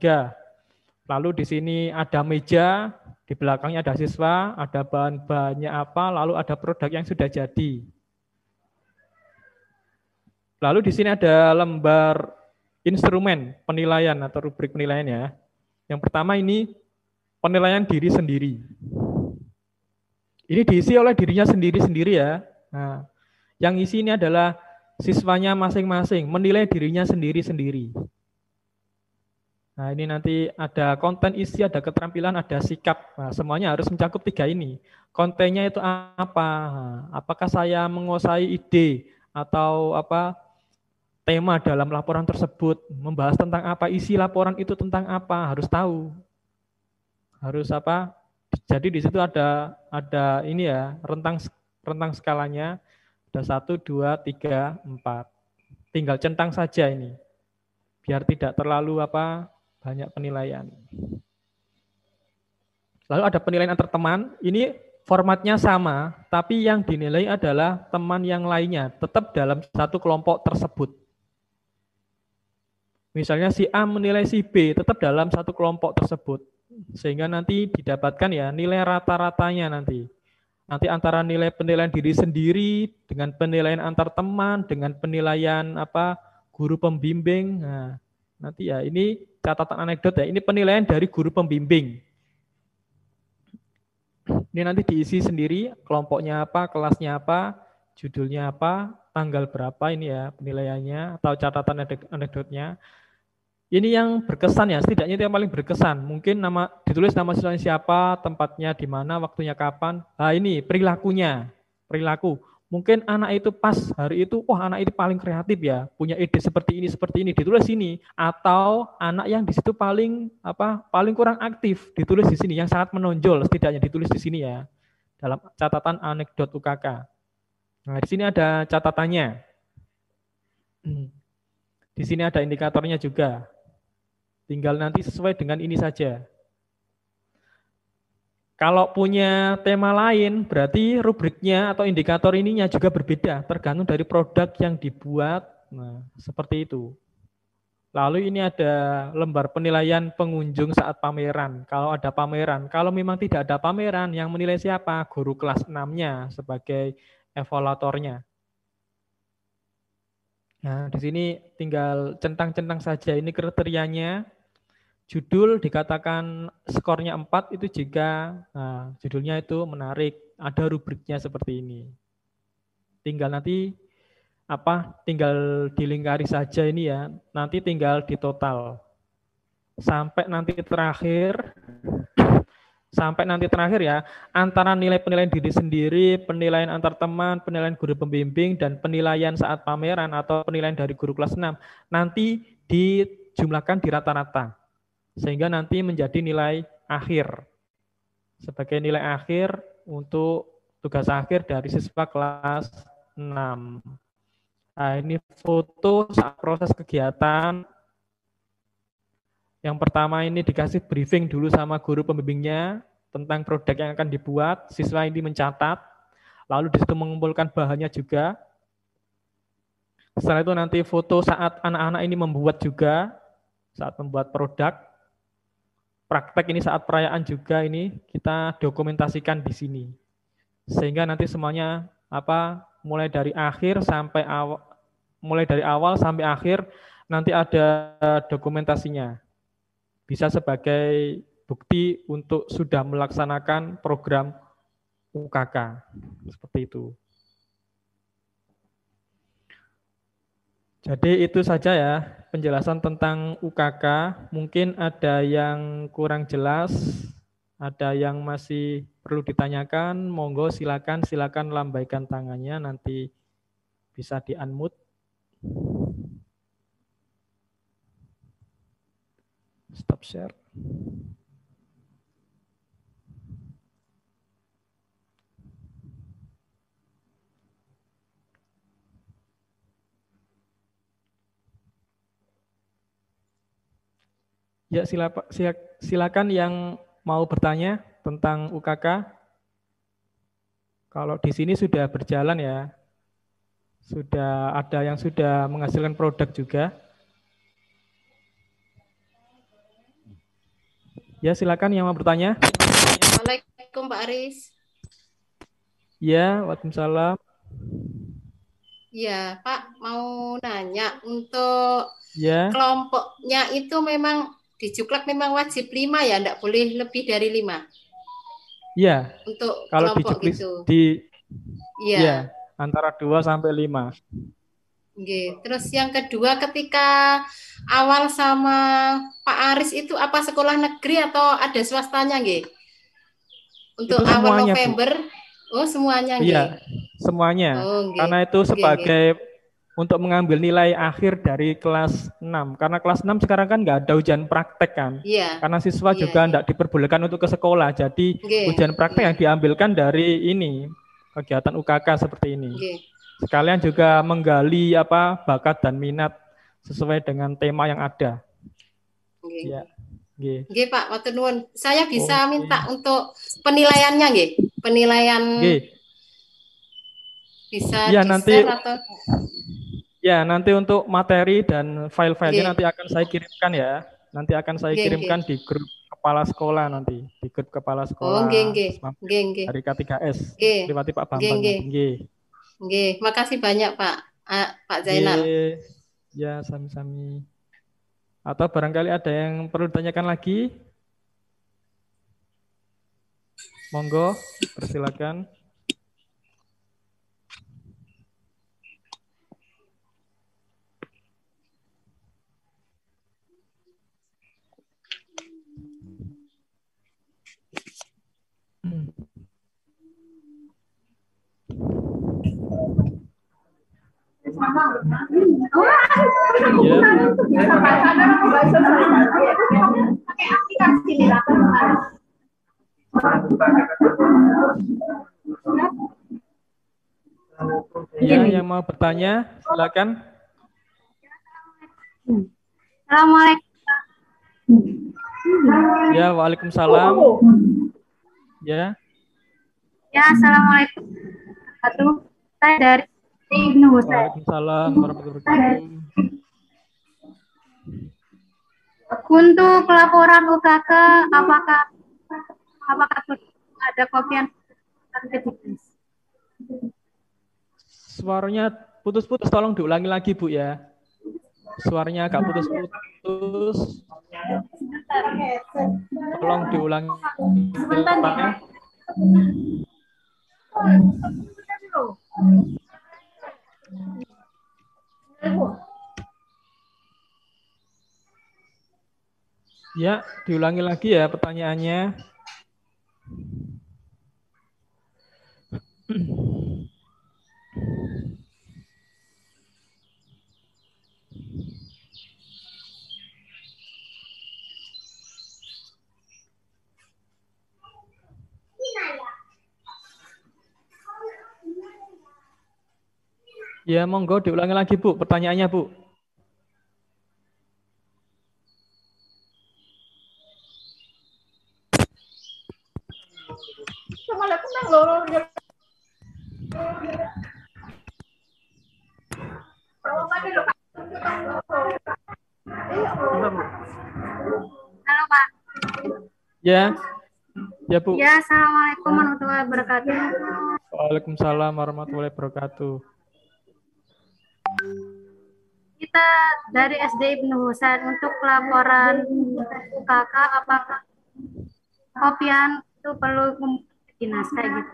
Lalu di sini ada meja, di belakangnya ada siswa, ada bahan-bahannya apa, lalu ada produk yang sudah jadi. Lalu di sini ada lembar instrumen penilaian atau rubrik penilaian ya. Yang pertama ini penilaian diri sendiri. Ini diisi oleh dirinya sendiri-sendiri ya. Nah, yang isi ini adalah siswanya masing-masing, menilai dirinya sendiri-sendiri. Nah, ini nanti ada konten isi, ada keterampilan, ada sikap. Nah, semuanya harus mencakup 3 ini. Kontennya itu apa? Apakah saya menguasai ide atau tema dalam laporan tersebut? Membahas tentang apa? Isi laporan itu tentang apa? Harus tahu. Harus Jadi di situ ada ini ya, rentang skalanya. Ada 1, 2, 3, 4. Tinggal centang saja ini. Biar tidak terlalu banyak penilaian. Lalu ada penilaian antar teman, ini formatnya sama, tapi yang dinilai adalah teman yang lainnya, tetap dalam satu kelompok tersebut. Misalnya si A menilai si B, tetap dalam satu kelompok tersebut. Sehingga nanti didapatkan ya nilai rata-ratanya nanti. Nanti antara nilai penilaian diri sendiri, dengan penilaian antar teman, dengan penilaian guru pembimbing. Nah, nanti ya ini catatan anekdot ya, ini penilaian dari guru pembimbing. Ini nanti diisi sendiri, kelompoknya apa, kelasnya apa, judulnya apa, tanggal berapa ini ya penilaiannya, atau catatan anekdotnya. Ini yang berkesan ya, setidaknya itu yang paling berkesan. Mungkin ditulis nama siswanya siapa, tempatnya di mana, waktunya kapan. Nah ini perilakunya, perilaku. Mungkin anak itu pas hari itu, wah anak itu paling kreatif ya, punya ide seperti ini, ditulis sini. Atau anak yang di situ paling kurang aktif, ditulis di sini. Yang sangat menonjol, setidaknya ditulis di sini ya, dalam catatan anekdot UKK. Nah di sini ada catatannya. Di sini ada indikatornya juga. Tinggal nanti sesuai dengan ini saja. Kalau punya tema lain, berarti rubriknya atau indikator ininya juga berbeda, tergantung dari produk yang dibuat. Nah, seperti itu. Lalu ini ada lembar penilaian pengunjung saat pameran. Kalau ada pameran, kalau memang tidak ada pameran, yang menilai siapa? Guru kelas 6-nya sebagai evaluatornya. Nah, di sini tinggal centang-centang saja ini kriterianya. Judul dikatakan skornya 4 itu jika judulnya itu menarik, ada rubriknya seperti ini. Tinggal nanti tinggal dilingkari saja ini ya, nanti tinggal ditotal. Sampai nanti terakhir ya, antara nilai penilaian diri sendiri, penilaian antar teman, penilaian guru pembimbing, dan penilaian saat pameran atau penilaian dari guru kelas 6, nanti dijumlahkan di rata-rata. Sehingga nanti menjadi nilai akhir. Sebagai nilai akhir untuk tugas akhir dari siswa kelas 6. Nah, ini foto saat proses kegiatan. Yang pertama ini dikasih briefing dulu sama guru pembimbingnya tentang produk yang akan dibuat. Siswa ini mencatat, lalu di situ mengumpulkan bahannya juga. Setelah itu nanti foto saat anak-anak ini membuat juga, saat membuat produk. Praktek ini saat perayaan juga ini kita dokumentasikan di sini. Sehingga nanti semuanya mulai dari awal sampai akhir nanti ada dokumentasinya. Bisa sebagai bukti untuk sudah melaksanakan program UKK. Seperti itu. Jadi itu saja ya penjelasan tentang UKK. Mungkin ada yang kurang jelas, ada yang masih perlu ditanyakan. Monggo silakan lambaikan tangannya, nanti bisa di-unmute. Stop share. Ya, silakan yang mau bertanya tentang UKK. Kalau di sini sudah berjalan ya. Sudah ada yang sudah menghasilkan produk juga. Ya, silakan yang mau bertanya. Assalamualaikum Pak Aris. Ya, waalaikumsalam. Ya, Pak mau nanya untuk ya. Kelompoknya itu memang di Juklak memang wajib 5 ya, enggak boleh lebih dari 5. Iya. Untuk kalau kelompok di gitu. Iya, antara 2 sampai 5. Oke. Terus yang kedua, ketika awal sama Pak Aris itu apa sekolah negeri atau ada swastanya, nggih? Untuk itu awal semuanya, November. Bu. Oh, semuanya, nggih. Iya, semuanya. Oh, karena itu sebagai untuk mengambil nilai akhir dari kelas 6. Karena kelas 6 sekarang kan nggak ada ujian praktek kan. Iya. Karena siswa juga nggak diperbolehkan untuk ke sekolah. Jadi ujian praktek yang diambilkan dari ini, kegiatan UKK seperti ini. Sekalian juga menggali bakat dan minat sesuai dengan tema yang ada. Ya. Nggih, Pak, matur nuwun. Saya bisa minta untuk penilaiannya nggih? Penilaian bisa ya, di-share atau ya, nanti untuk materi dan file-filenya nanti akan saya kirimkan ya. Nanti akan saya kirimkan di grup kepala sekolah nanti, di grup kepala sekolah. Dari K3S. Lewati Pak Bambang. Nggih, makasih banyak Pak Zainal. Ya, sami-sami. Atau barangkali ada yang perlu ditanyakan lagi? Monggo, persilakan. Ya, yang mau bertanya, silakan. Assalamualaikum. Ya, waalaikumsalam. Ya. Ya, assalamualaikum. Saya dari Ibnu Husain. Waalaikumsalam warahmatullahi wabarakatuh. Untuk laporan UKK, apakah ada kopian? Suaranya putus-putus, tolong diulangi lagi Bu ya. Suaranya agak putus-putus. Tolong diulangi. Ya, diulangi lagi ya pertanyaannya. Ya, monggo diulangi lagi Bu, pertanyaannya Bu. Halo Pak. Ya. Ya Bu. Ya, assalamualaikum warahmatullahi wabarakatuh. Waalaikumsalam warahmatullahi wabarakatuh. Kita dari SD Ibnu Husain untuk laporan UKK, apakah kopian itu perlu dinas kayak gitu?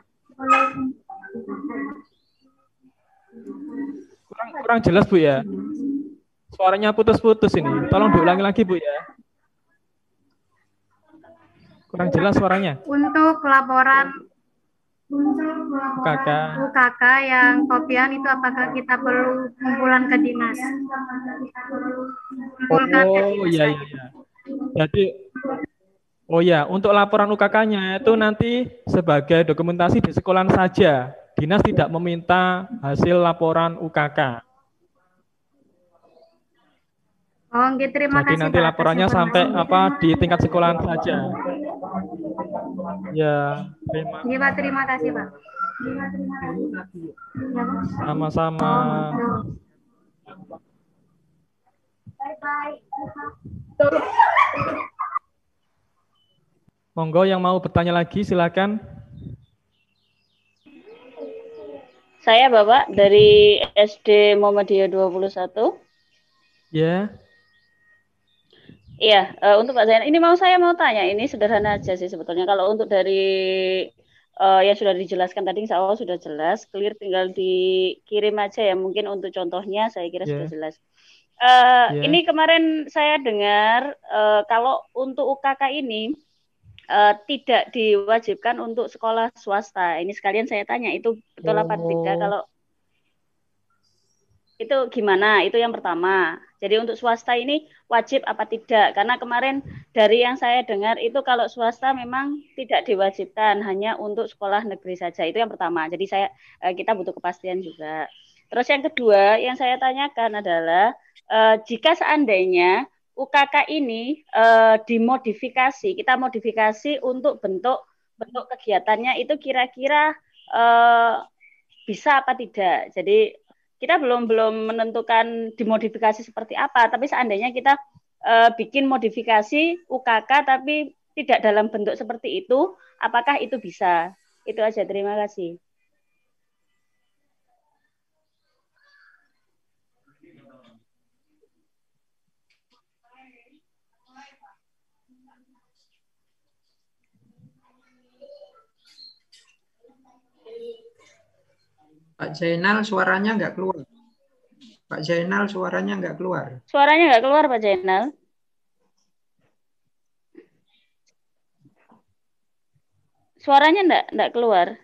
Kurang jelas Bu ya. Suaranya putus-putus ini. Tolong diulangi lagi Bu ya. Kurang jelas suaranya. Untuk laporan UKK yang kopian itu apakah kita perlu kumpulan ke dinas? Oh iya iya. Jadi untuk laporan UKK-nya itu nanti sebagai dokumentasi di sekolahan saja. Dinas tidak meminta hasil laporan UKK. Oh, gitu, terima Jadi kasih. nanti laporannya sampai di tingkat sekolahan saja. Ya, Terima kasih Pak. Sama-sama. Monggo yang mau bertanya lagi silakan. Saya Bapak dari SD Muhammadiyah 21. Ya. Iya, untuk Pak Zainal, ini saya mau tanya, ini sederhana aja sih sebetulnya. Kalau untuk dari yang sudah dijelaskan tadi, insya Allah sudah jelas, clear, tinggal dikirim aja ya. Mungkin untuk contohnya saya kira sudah jelas. Ini kemarin saya dengar kalau untuk UKK ini tidak diwajibkan untuk sekolah swasta. Ini sekalian saya tanya, itu betul apa tidak? Kalau itu gimana? Itu yang pertama. Jadi untuk swasta ini wajib apa tidak? Karena kemarin dari yang saya dengar itu kalau swasta memang tidak diwajibkan, hanya untuk sekolah negeri saja. Itu yang pertama. Jadi kita butuh kepastian juga. Terus yang kedua yang saya tanyakan adalah jika seandainya UKK ini dimodifikasi, kita modifikasi untuk bentuk kegiatannya itu kira-kira bisa apa tidak? Jadi kita belum menentukan dimodifikasi seperti apa, tapi seandainya kita bikin modifikasi UKK tapi tidak dalam bentuk seperti itu, apakah itu bisa? Itu aja, terima kasih. Pak Zainal suaranya nggak keluar. Pak Zainal suaranya nggak keluar. Suaranya nggak keluar Pak Zainal. Suaranya nggak keluar.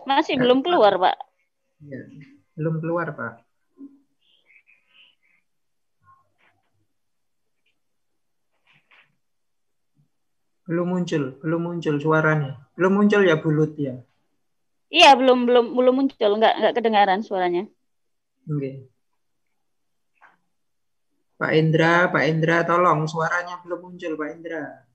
Masih belum keluar Pak. Ya, belum keluar Pak. Belum muncul suaranya. Belum muncul ya Bulut ya. Iya, belum muncul, nggak kedengaran suaranya. Oke. Pak Indra tolong suaranya belum muncul Pak Indra.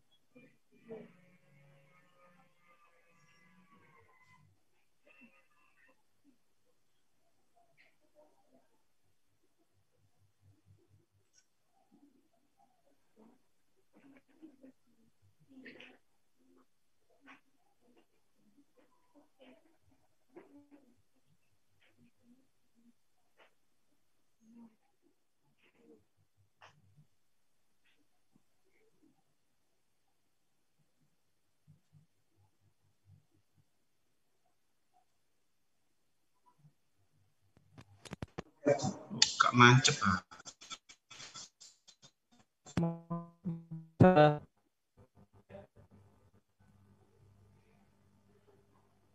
Kak mancep.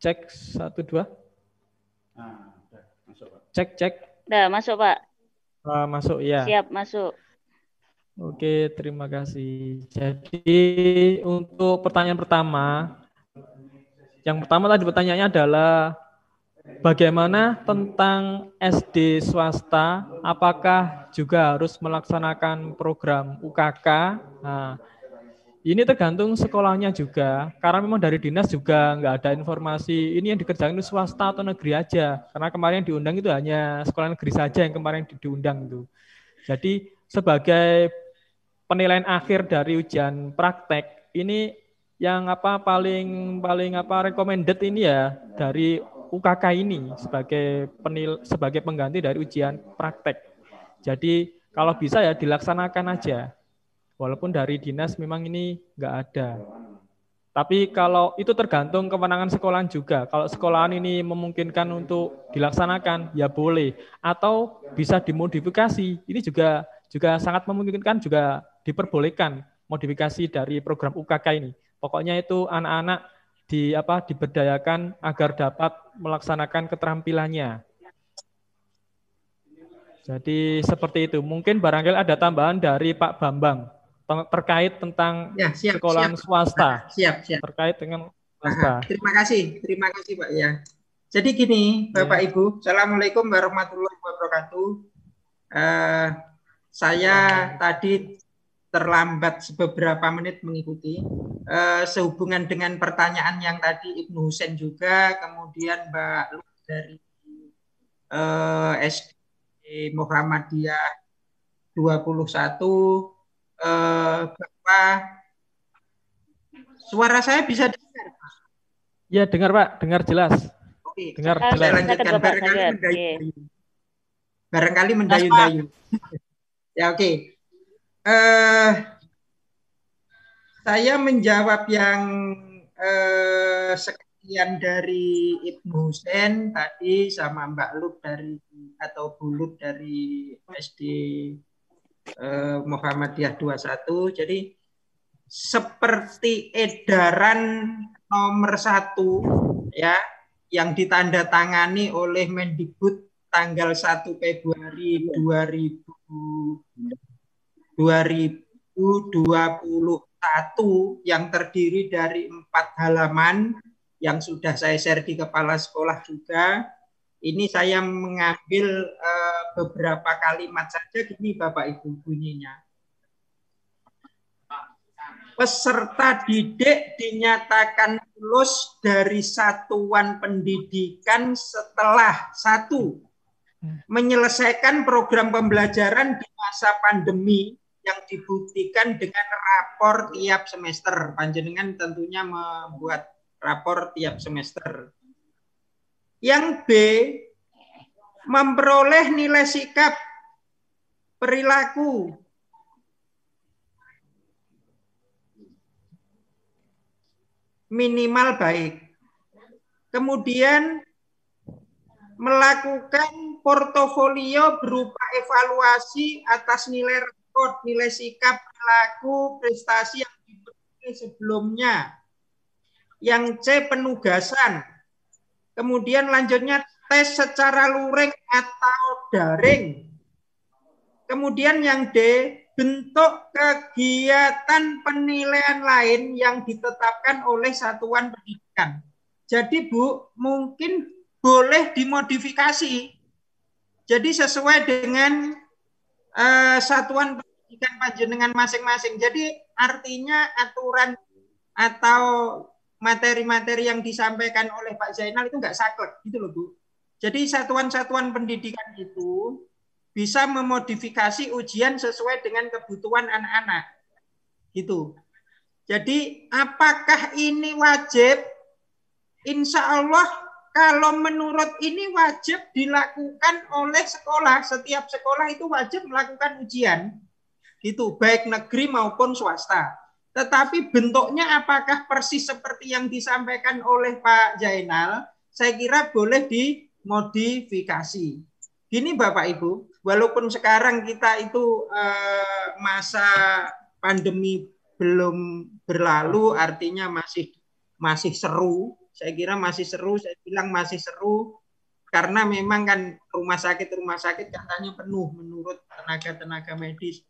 Cek 1 2. Cek. Udah masuk Pak. Masuk ya. Siap masuk. Oke, terima kasih. Jadi untuk pertanyaan pertama, yang pertama tadi pertanyaannya adalah bagaimana tentang SD swasta, apakah juga harus melaksanakan program UKK? Nah, ini tergantung sekolahnya juga, karena memang dari dinas juga nggak ada informasi ini yang dikerjakan itu swasta atau negeri aja, karena kemarin diundang itu hanya sekolah negeri saja yang kemarin diundang itu. Jadi sebagai penilaian akhir dari ujian praktek ini yang paling recommended ini ya dari UKK ini sebagai pengganti dari ujian praktek. Jadi kalau bisa ya dilaksanakan aja. Walaupun dari dinas memang ini nggak ada. Tapi kalau itu tergantung kewenangan sekolahan juga. Kalau sekolahan ini memungkinkan untuk dilaksanakan, ya boleh. Atau bisa dimodifikasi. Ini juga sangat memungkinkan, juga diperbolehkan modifikasi dari program UKK ini. Pokoknya itu anak-anak diberdayakan agar dapat melaksanakan keterampilannya. Jadi seperti itu. Mungkin barangkali ada tambahan dari Pak Bambang terkait tentang sekolahan swasta. Siap. Terkait dengan swasta. Terima kasih Pak ya. Jadi gini Bapak Ibu, Assalamualaikum warahmatullahi wabarakatuh. Saya tadi terlambat beberapa menit mengikuti. Sehubungan dengan pertanyaan yang tadi Ibnu Husain juga, kemudian Mbak Lu dari SD Muhammadiyah 21, bahwa suara saya bisa dengar, Pak? Ya, dengar Pak, dengar jelas. Oke, dengar saya jelas. lanjutkan barangkali mendayu-dayu. Ya oke. Saya menjawab yang sekian dari Ibnu Husain tadi sama Mbak Lut atau Bu Lut dari SD Muhammadiyah 21. Jadi seperti edaran nomor 1 ya yang ditandatangani oleh Mendikbud tanggal 1 Februari 2021 yang terdiri dari 4 halaman yang sudah saya share di kepala sekolah juga. Ini saya mengambil beberapa kalimat saja, gini Bapak Ibu bunyinya. Peserta didik dinyatakan lulus dari satuan pendidikan setelah 1. Menyelesaikan program pembelajaran di masa pandemi yang dibuktikan dengan rapor tiap semester. Panjenengan tentunya membuat rapor tiap semester. Yang B, memperoleh nilai sikap perilaku minimal baik. Kemudian melakukan portofolio berupa evaluasi atas nilai raport, nilai sikap, perilaku, prestasi yang diberi sebelumnya. Yang C, penugasan. Kemudian lanjutnya tes secara luring atau daring. Kemudian yang D, bentuk kegiatan penilaian lain yang ditetapkan oleh satuan pendidikan. Jadi Bu, mungkin boleh dimodifikasi. Jadi sesuai dengan satuan ikan panjenengan masing-masing. Jadi artinya aturan atau materi-materi yang disampaikan oleh Pak Zainal itu nggak saklek gitu loh Bu. Jadi satuan-satuan pendidikan itu bisa memodifikasi ujian sesuai dengan kebutuhan anak-anak gitu. Jadi apakah ini wajib? Insya Allah kalau menurut ini wajib dilakukan oleh sekolah. Setiap sekolah itu wajib melakukan ujian gitu, baik negeri maupun swasta. Tetapi bentuknya apakah persis seperti yang disampaikan oleh Pak Zainal? Saya kira boleh dimodifikasi. Gini Bapak Ibu, walaupun sekarang kita itu masa pandemi belum berlalu, artinya masih seru. Saya kira masih seru, saya bilang masih seru karena memang kan rumah sakit katanya penuh menurut tenaga medis.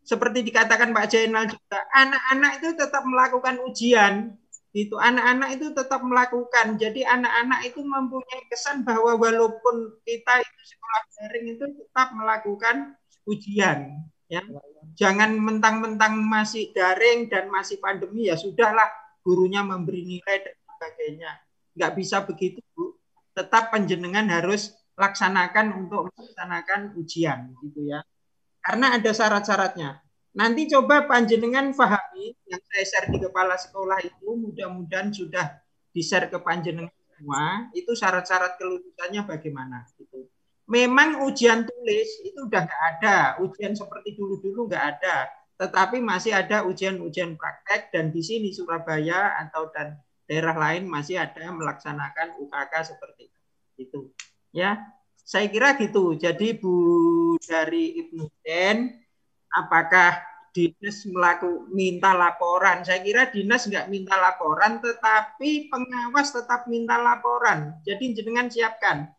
Seperti dikatakan Pak Zainal juga, anak-anak itu tetap melakukan ujian. Itu anak-anak itu tetap melakukan. Jadi anak-anak itu mempunyai kesan bahwa walaupun kita itu sekolah daring itu tetap melakukan ujian. Ya. Jangan mentang-mentang masih daring dan masih pandemi ya sudahlah gurunya memberi nilai dan sebagainya. Nggak bisa begitu Bu. Tetap panjenengan harus laksanakan untuk melaksanakan ujian gitu ya. Karena ada syarat-syaratnya. Nanti coba panjenengan pahami yang saya share di kepala sekolah itu, mudah-mudahan sudah di-share ke panjenengan semua, itu syarat-syarat kelulusannya bagaimana gitu. Memang ujian tulis itu udah nggak ada, ujian seperti dulu-dulu nggak ada, tetapi masih ada ujian-ujian praktek dan di sini Surabaya atau dan daerah lain masih ada melaksanakan UKK seperti itu. Ya, saya kira gitu. Jadi Bu dari Ibnu Den, apakah dinas minta laporan? Saya kira dinas nggak minta laporan, tetapi pengawas tetap minta laporan. Jadi jenengan siapkan.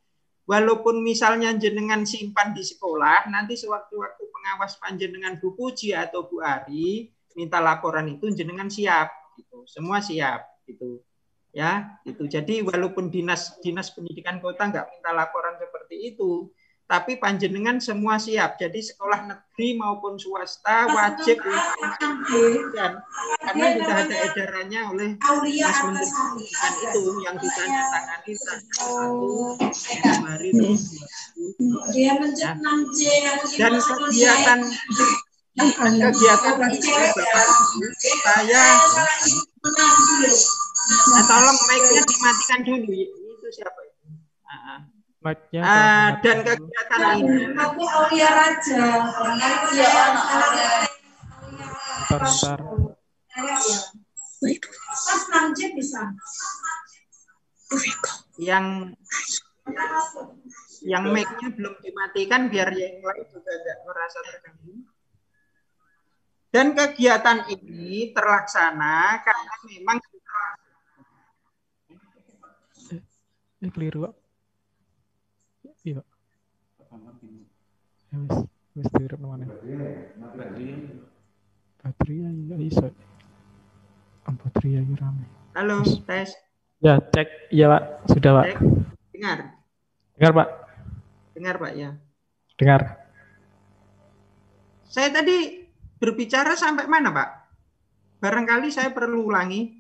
Walaupun misalnya jenengan simpan di sekolah, nanti sewaktu-waktu pengawas panjenengan Bu Puji atau Bu Ari minta laporan itu jenengan siap, gitu. Semua siap, gitu. Ya, itu. Jadi walaupun dinas pendidikan kota nggak minta laporan seperti itu, tapi panjenengan semua siap. Jadi sekolah negeri maupun swasta wajib dan karena sudah ada edarannya oleh Mas Menteri Pendidikan itu yang ditandatangani tanggal 1 Januari 2020. Ya. Dan kegiatan saya tolong mic-nya dimatikan dulu. Itu siapa itu? Dan kegiatan ini Bentar. yang mic-nya belum dimatikan biar yang lain juga tidak merasa terganggu. Dan kegiatan ini terlaksana karena memang keliru. Iya. Wis direp mana? Baterai ya iso. Baterai ya rame. Halo, tes. Ya, cek. Iya, Pak. Sudah, Pak. Cek. Dengar. Dengar, Pak. Dengar, Pak, ya. Dengar. Saya tadi berbicara sampai mana, Pak? Barangkali saya perlu ulangi.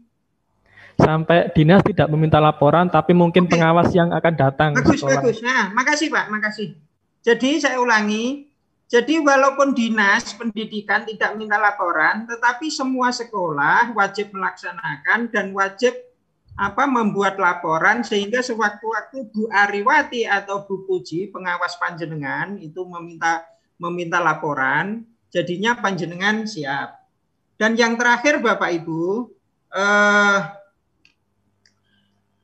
Sampai dinas tidak meminta laporan, tapi mungkin pengawas yang akan datang. Bagus. Nah, makasih Pak, makasih. Jadi saya ulangi. Jadi walaupun dinas pendidikan tidak minta laporan, tetapi semua sekolah wajib melaksanakan dan wajib membuat laporan sehingga sewaktu-waktu Bu Ariwati atau Bu Puji pengawas panjenengan itu meminta laporan, jadinya panjenengan siap. Dan yang terakhir Bapak Ibu,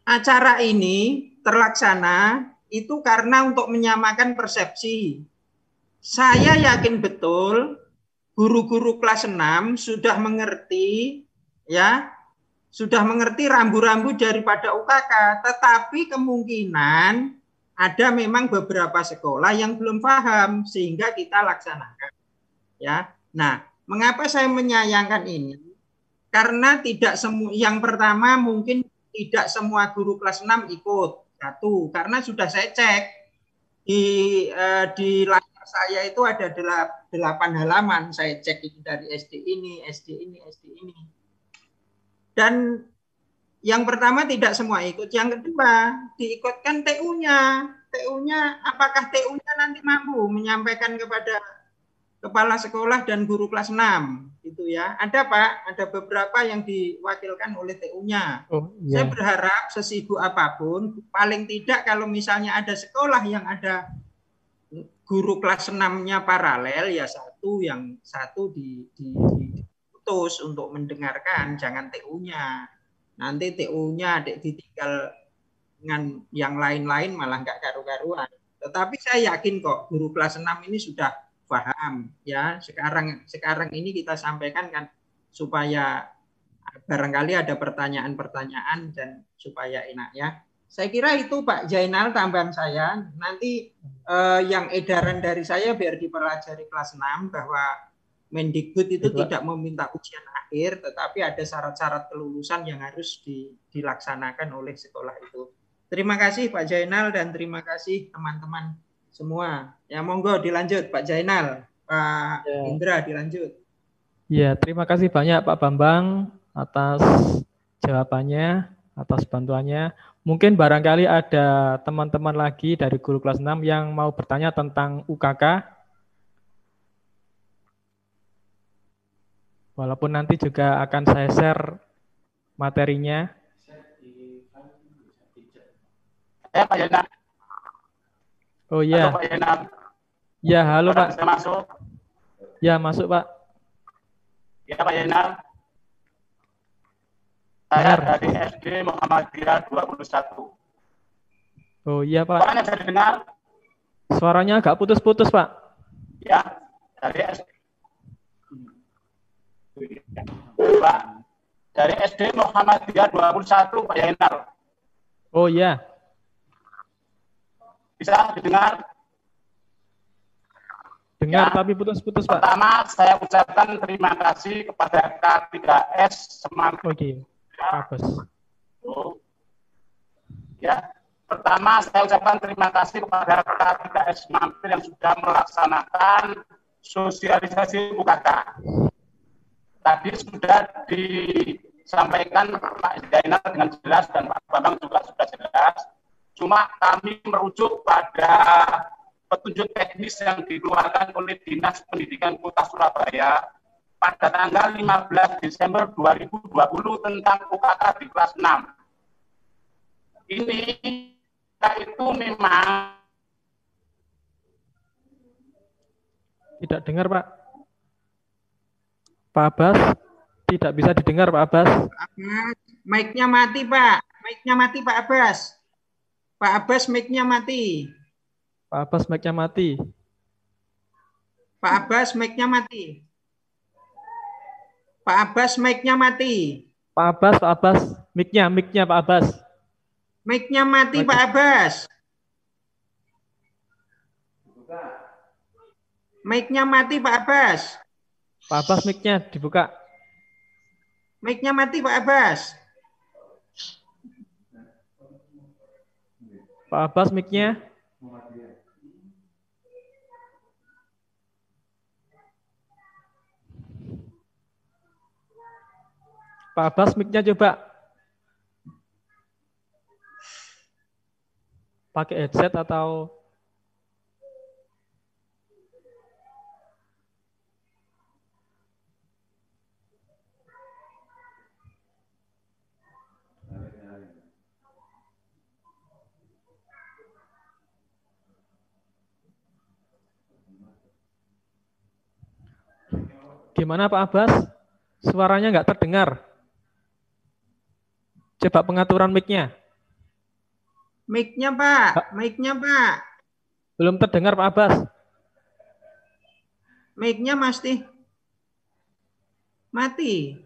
acara ini terlaksana itu karena untuk menyamakan persepsi. Saya yakin betul guru-guru kelas 6 sudah mengerti ya, sudah mengerti rambu-rambu daripada UKK, tetapi kemungkinan ada memang beberapa sekolah yang belum paham sehingga kita laksanakan. Ya. Nah, mengapa saya menyayangkan ini? Karena tidak semua, yang pertama mungkin tidak semua guru kelas 6 ikut. Satu, karena sudah saya cek di layar saya itu ada 8 halaman. Saya cek itu dari SD ini, SD ini, SD ini. Dan yang pertama tidak semua ikut. Yang kedua, diikutkan TU-nya. TU-nya, apakah TU-nya nanti mampu menyampaikan kepada kepala sekolah dan guru kelas 6 gitu ya. Ada Pak, ada beberapa yang diwakilkan oleh TU-nya. Oh, iya. Saya berharap sesibuk apapun, paling tidak kalau misalnya ada sekolah yang ada guru kelas 6-nya paralel, ya satu diputus untuk mendengarkan, jangan TU-nya. Nanti TU-nya ditinggal dengan yang lain-lain malah nggak karu-karuan. Tetapi saya yakin kok guru kelas 6 ini sudah paham ya. Sekarang ini kita sampaikan kan supaya barangkali ada pertanyaan-pertanyaan dan supaya enak ya. Saya kira itu Pak Jainal tambahan saya. Nanti yang edaran dari saya biar dipelajari kelas 6 bahwa Mendikbud itu tidak meminta ujian akhir, tetapi ada syarat-syarat kelulusan yang harus dilaksanakan oleh sekolah itu. Terima kasih Pak Jainal dan terima kasih teman-teman semua. Ya monggo dilanjut Pak Jainal, Pak Indra dilanjut. Ya, terima kasih banyak Pak Bambang atas jawabannya, atas bantuannya. Mungkin barangkali ada teman-teman lagi dari guru kelas 6 yang mau bertanya tentang UKK. Walaupun nanti juga akan saya share materinya. Pak Yana. Oh iya. Halo, Pak Yana. Ya, halo Pak. Bisa masuk? Ya, masuk Pak. Ya Pak Yana. Saya dari SD Muhammadiyah 21. Oh iya Pak. Suaranya bisa didengar? Suaranya agak putus-putus Pak. Ya, dari SD. Pak, dari SD Muhammadiyah 21 Pak Yainal. Oh iya. Bisa didengar? Dengar Ya. tapi putus-putus Pak. Pertama saya ucapkan terima kasih kepada K3S Semanggi. Oke, bagus. Ya, pertama saya ucapkan terima kasih kepada K3S Semanggi yang sudah melaksanakan sosialisasi UKK. Tadi sudah disampaikan Pak Zainal dengan jelas dan Pak Bambang juga sudah jelas. Cuma kami merujuk pada petunjuk teknis yang dikeluarkan oleh Dinas Pendidikan Kota Surabaya pada tanggal 15 Desember 2020 tentang UKK di kelas 6. Ini itu memang tidak dengar Pak. Pak Abbas, tidak bisa didengar Pak Abbas. Mic-nya mati Pak. Mic-nya mati Pak Abbas. Pak Abbas mic-nya mati. Pak Abbas mic-nya mati. Pak Abbas mic-nya mati. Pak Abbas mic-nya mati. Pak Abbas, mic-nya Pak Abbas. Mic-nya mati Pak Abbas. Mic-nya mati Pak Abbas. Pak Abbas mic-nya dibuka. Mic-nya mati Pak Abbas. Pak Abbas mic-nya. Pak Abbas mic-nya coba. Pakai headset atau gimana Pak Abbas? Suaranya nggak terdengar. Coba pengaturan mic-nya. Mic-nya Pak, mic-nya Pak. Belum terdengar Pak Abbas. Mic-nya masih mati.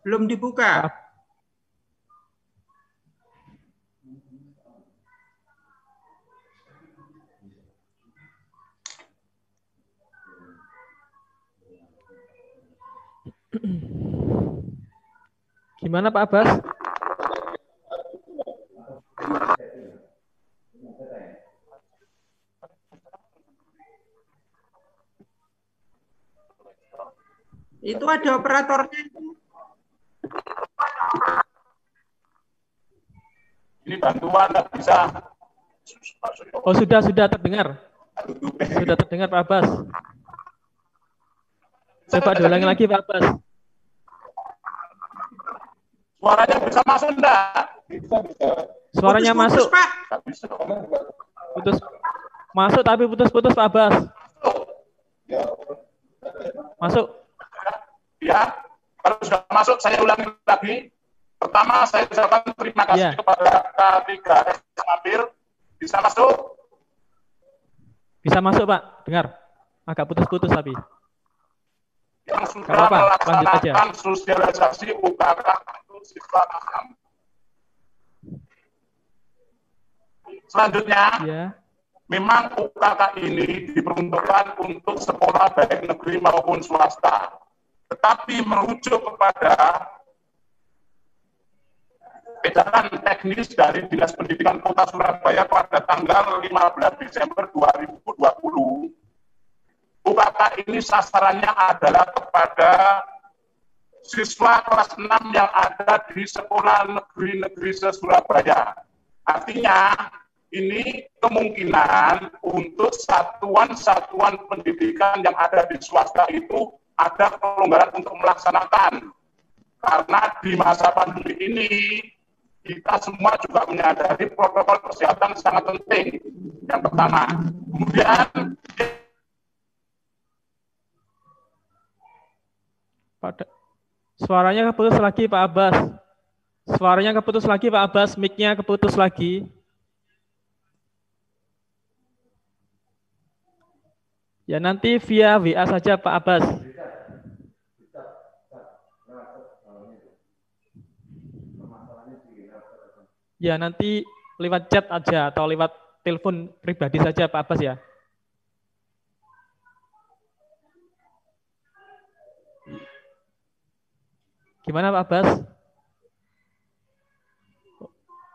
Belum dibuka. Gimana Pak Abbas? Itu ada operatornya. Ini bantuan nggak bisa. Oh, sudah terdengar. Sudah terdengar Pak Abbas. Coba diulangi lagi Pak Abbas. Suaranya bisa masuk enggak? Suaranya masuk. Pak. Putus. Masuk tapi putus-putus Pak Abbas. Masuk. Ya, kalau sudah masuk saya ulangi lagi. Pertama saya ucapkan terima kasih kepada K3S Mampir. Bisa masuk? Bisa masuk Pak, dengar. Agak putus-putus tapi. Yang sudah melaksanakan sosialisasi UKK untuk siswa Islam. Selanjutnya, memang UKK ini diperuntukkan untuk sekolah baik negeri maupun swasta. Tetapi merujuk kepada edaran teknis dari Dinas Pendidikan Kota Surabaya pada tanggal 15 Desember 2020, UKK ini sasarannya adalah kepada siswa kelas 6 yang ada di sekolah negeri-negeri se-Surabaya. Artinya, ini kemungkinan untuk satuan-satuan pendidikan yang ada di swasta itu ada kelonggaran untuk melaksanakan. Karena di masa pandemi ini, kita semua juga menyadari protokol kesehatan sangat penting. Yang pertama. Kemudian, suaranya keputus lagi Pak Abbas. Suaranya keputus lagi Pak Abbas, mic-nya keputus lagi. Ya nanti via WA saja Pak Abbas. Ya nanti lewat chat aja atau lewat telepon pribadi saja Pak Abbas ya. Gimana Pak Abbas?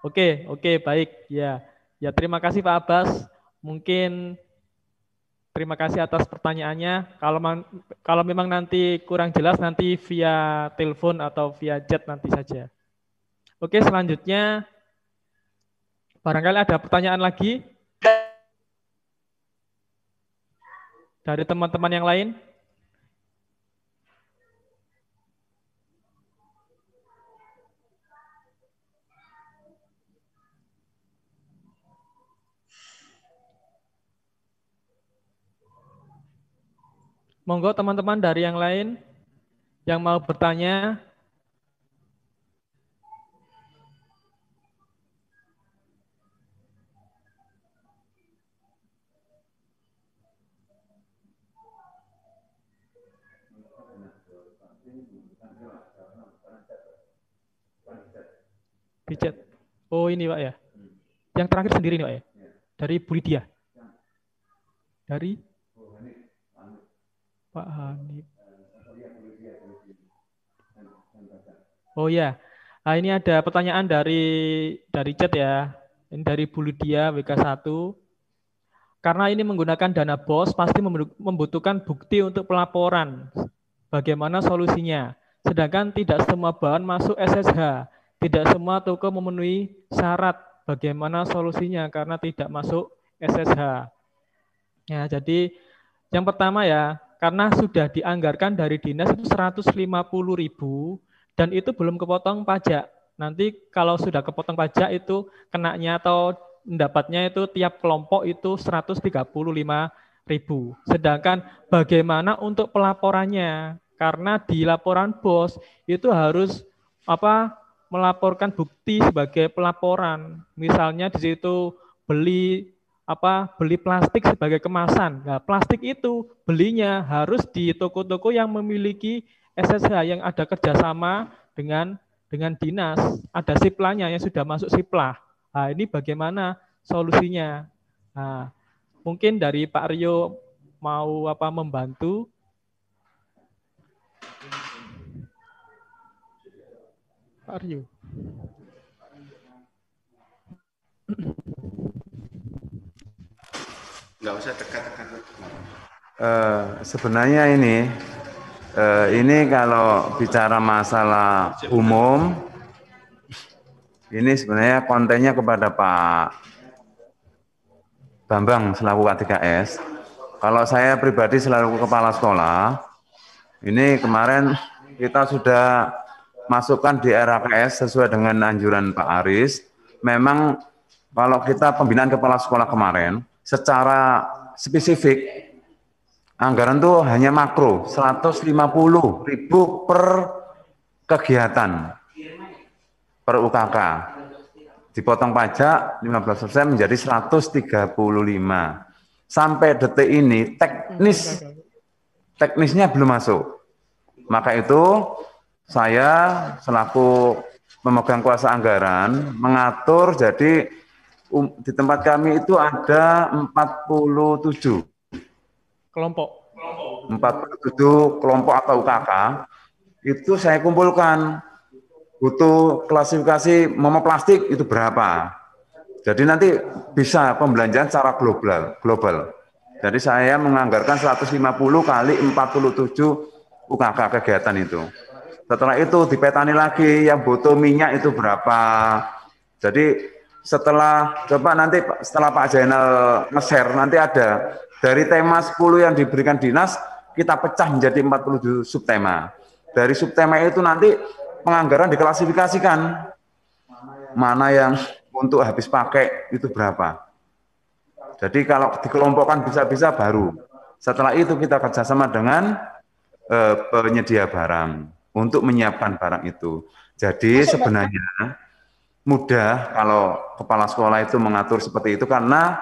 Oke, baik. Ya, terima kasih Pak Abbas. Mungkin terima kasih atas pertanyaannya. Kalau memang nanti kurang jelas nanti via telepon atau via chat nanti saja. Oke, selanjutnya barangkali ada pertanyaan lagi dari teman-teman yang lain. Monggo teman-teman dari yang lain yang mau bertanya. Pijat. Oh ini Pak ya. Yang terakhir sendiri nih Pak ya. Dari Bu Lydia. Dari Pak Hanif. Oh ya, nah, ini ada pertanyaan dari chat ya. Ini dari Bu Lydia WK1. Karena ini menggunakan dana BOS pasti membutuhkan bukti untuk pelaporan. Bagaimana solusinya? Sedangkan tidak semua bahan masuk SSH, tidak semua toko memenuhi syarat. Bagaimana solusinya? Karena tidak masuk SSH. Ya, jadi yang pertama ya. Karena sudah dianggarkan dari dinas itu 150.000 dan itu belum kepotong pajak. Nanti kalau sudah kepotong pajak itu kenanya atau mendapatnya itu tiap kelompok itu 135.000. Sedangkan bagaimana untuk pelaporannya? Karena di laporan BOS itu harus melaporkan bukti sebagai pelaporan. Misalnya di situ beli plastik sebagai kemasan. Nah, plastik itu belinya harus di toko-toko yang memiliki SSH yang ada kerjasama dengan dinas, ada siplanya yang sudah masuk siplah. Nah, ini bagaimana solusinya? Nah, mungkin dari Pak Rio mau membantu. Pak Rio. Nggak usah dekat-dekat. Sebenarnya ini Ini kalau bicara masalah umum, ini sebenarnya kontennya kepada Pak Bambang selaku K3S. Kalau saya pribadi selaku kepala sekolah, ini kemarin kita sudah masukkan di RKS sesuai dengan anjuran Pak Aris. Memang kalau kita pembinaan kepala sekolah kemarin, secara spesifik, anggaran itu hanya makro, 150.000 per kegiatan, per UKK. Dipotong pajak 15% menjadi 135. Sampai detik ini teknisnya belum masuk. Maka itu saya selaku pemegang kuasa anggaran mengatur, jadi di tempat kami itu ada 47 kelompok. 47 kelompok atau UKK, itu saya kumpulkan butuh klasifikasi momok plastik itu berapa. Jadi nanti bisa pembelanjaan secara global. Jadi saya menganggarkan 150 kali 47 UKK kegiatan itu. Setelah itu dipetani lagi yang butuh minyak itu berapa. Jadi setelah Pak Jainal nge-share, nanti ada dari tema 10 yang diberikan dinas, kita pecah menjadi 47 subtema. Dari subtema itu nanti penganggaran diklasifikasikan. Mana yang untuk habis pakai itu berapa. Jadi kalau dikelompokkan bisa-bisa baru. Setelah itu kita kerjasama dengan penyedia barang untuk menyiapkan barang itu. Jadi sebenarnya mudah kalau kepala sekolah itu mengatur seperti itu, karena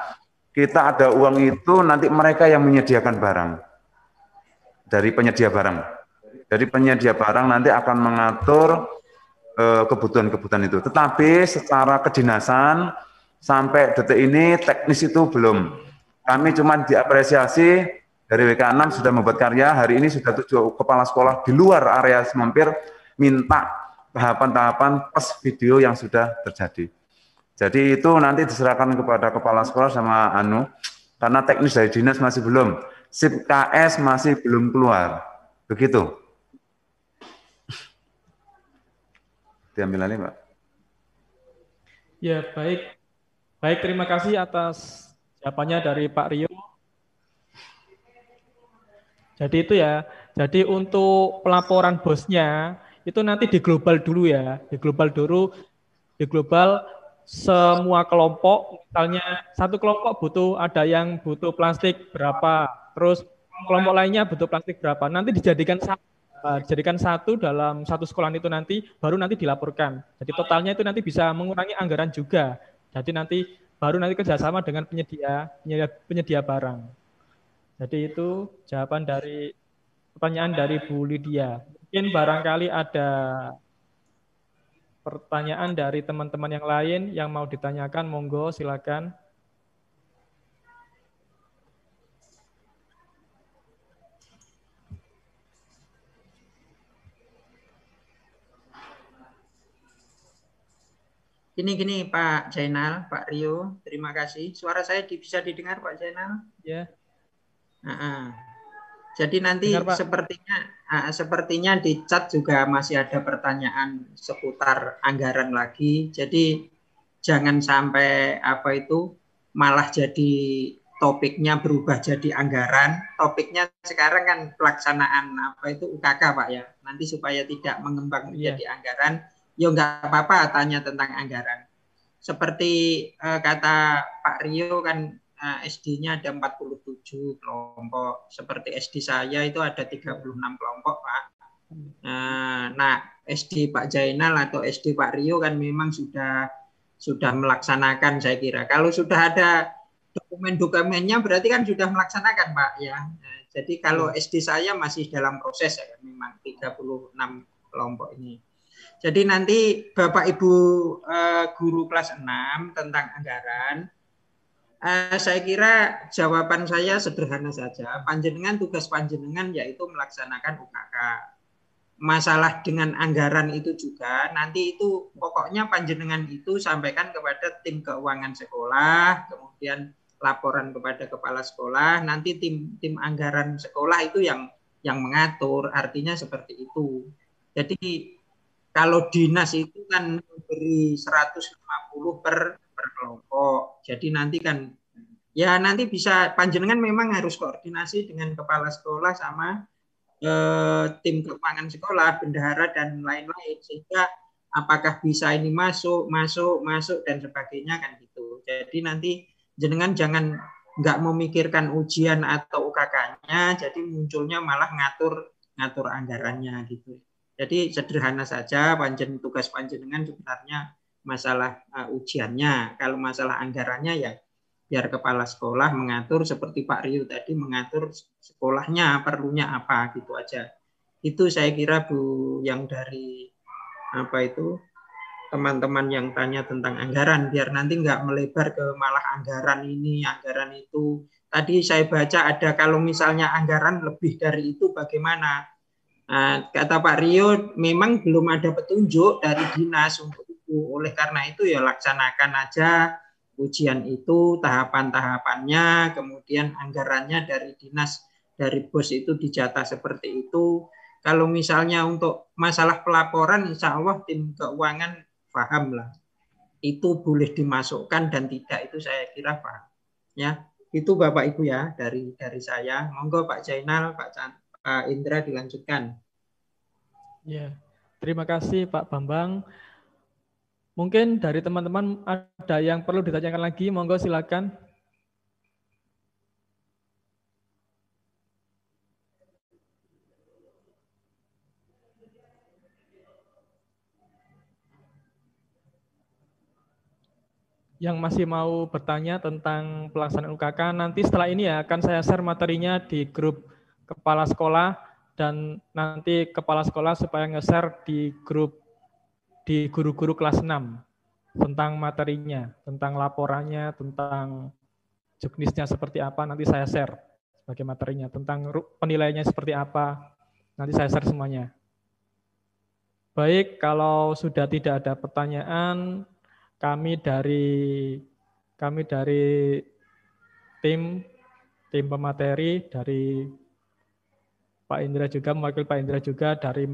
kita ada uang itu nanti mereka yang menyediakan barang dari penyedia barang. Jadi penyedia barang nanti akan mengatur kebutuhan-kebutuhan itu. Tetapi secara kedinasan sampai detik ini teknis itu belum. Kami cuma diapresiasi dari WK6 sudah membuat karya. Hari ini sudah 7 kepala sekolah di luar area Semampir minta tahapan-tahapan pas video yang sudah terjadi. Jadi itu nanti diserahkan kepada kepala sekolah sama karena teknis dari dinas masih belum. SIP KS masih belum keluar. Begitu. Diambil alih, Pak. Ya, baik. Baik, terima kasih atas jawabannya dari Pak Rio. Jadi itu ya, jadi untuk pelaporan bosnya, itu nanti di global dulu ya. Di global semua kelompok, misalnya satu kelompok ada yang butuh plastik berapa, terus kelompok lainnya butuh plastik berapa, nanti dijadikan satu dalam satu sekolah itu nanti, baru nanti dilaporkan. Jadi totalnya itu nanti bisa mengurangi anggaran juga. Jadi nanti baru nanti kerjasama dengan penyedia barang. Jadi itu jawaban dari pertanyaan dari Bu Lydia. Mungkin barangkali ada pertanyaan dari teman-teman yang lain yang mau ditanyakan, monggo silakan. Gini Pak Jainal, Pak Rio, terima kasih. Suara saya bisa didengar Pak Jainal? Ya. Jadi nanti dengar, sepertinya di chat juga masih ada pertanyaan seputar anggaran lagi. Jadi jangan sampai malah jadi topiknya berubah jadi anggaran. Topiknya sekarang kan pelaksanaan UKK Pak ya. Nanti supaya tidak mengembang menjadi anggaran. Ya nggak apa-apa tanya tentang anggaran. Seperti kata Pak Rio kan SD-nya ada 47 kelompok. Seperti SD saya itu ada 36 kelompok Pak. Nah SD Pak Jainal atau SD Pak Rio kan memang sudah melaksanakan saya kira. Kalau sudah ada dokumen-dokumennya berarti kan sudah melaksanakan Pak ya. Jadi kalau SD saya masih dalam proses ya, memang 36 kelompok ini. Jadi nanti Bapak Ibu guru kelas 6 tentang anggaran, saya kira jawaban saya sederhana saja. Tugas panjenengan yaitu melaksanakan UKK. Masalah dengan anggaran itu juga nanti itu pokoknya panjenengan itu sampaikan kepada tim keuangan sekolah, kemudian laporan kepada kepala sekolah, nanti tim anggaran sekolah itu yang yang mengatur, artinya seperti itu. Jadi kalau dinas itu kan beri 150 per kelompok. Jadi nanti kan ya nanti bisa panjenengan memang harus koordinasi dengan kepala sekolah sama tim keuangan sekolah, bendahara dan lain-lain, sehingga apakah bisa ini masuk dan sebagainya kan gitu. Jadi nanti jenengan jangan nggak memikirkan ujian atau UKK-nya, jadi munculnya malah ngatur anggarannya gitu. Jadi sederhana saja, tugas panjenengan sebenarnya masalah ujiannya. Kalau masalah anggarannya ya biar kepala sekolah mengatur seperti Pak Rio tadi mengatur sekolahnya perlunya apa gitu aja. Itu saya kira Bu yang dari apa itu teman-teman yang tanya tentang anggaran, biar nanti nggak melebar ke malah anggaran ini, anggaran itu. Tadi saya baca ada kalau misalnya anggaran lebih dari itu bagaimana? Nah, kata Pak Rio memang belum ada petunjuk dari dinas untuk itu. Oleh karena itu ya laksanakan aja ujian itu tahapan-tahapannya, kemudian anggarannya dari dinas, dari bos itu dijatah seperti itu. Kalau misalnya untuk masalah pelaporan, insya Allah tim keuangan paham lah. Itu boleh dimasukkan dan tidak, itu saya kira paham. Ya, itu Bapak Ibu ya dari saya. Monggo Pak Jainal, Pak Indra dilanjutkan. Ya, terima kasih Pak Bambang. Mungkin dari teman-teman ada yang perlu ditanyakan lagi, monggo silakan. Yang masih mau bertanya tentang pelaksanaan UKK, nanti setelah ini ya akan saya share materinya di grup kepala sekolah, dan nanti kepala sekolah supaya nge-share di grup di guru-guru kelas 6 tentang materinya, tentang laporannya, tentang jenisnya seperti apa, nanti saya share sebagai materinya, tentang penilaiannya seperti apa, nanti saya share semuanya. Baik, kalau sudah tidak ada pertanyaan, kami dari tim pemateri, dari Pak Indra juga, mewakili Pak Indra juga, dari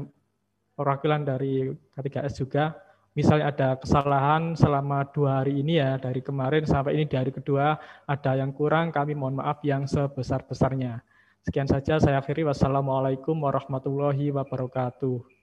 perwakilan dari K3S juga, misalnya ada kesalahan selama 2 hari ini ya, dari kemarin sampai ini di hari kedua, ada yang kurang, kami mohon maaf yang sebesar-besarnya. Sekian saja, saya akhiri. Wassalamualaikum warahmatullahi wabarakatuh.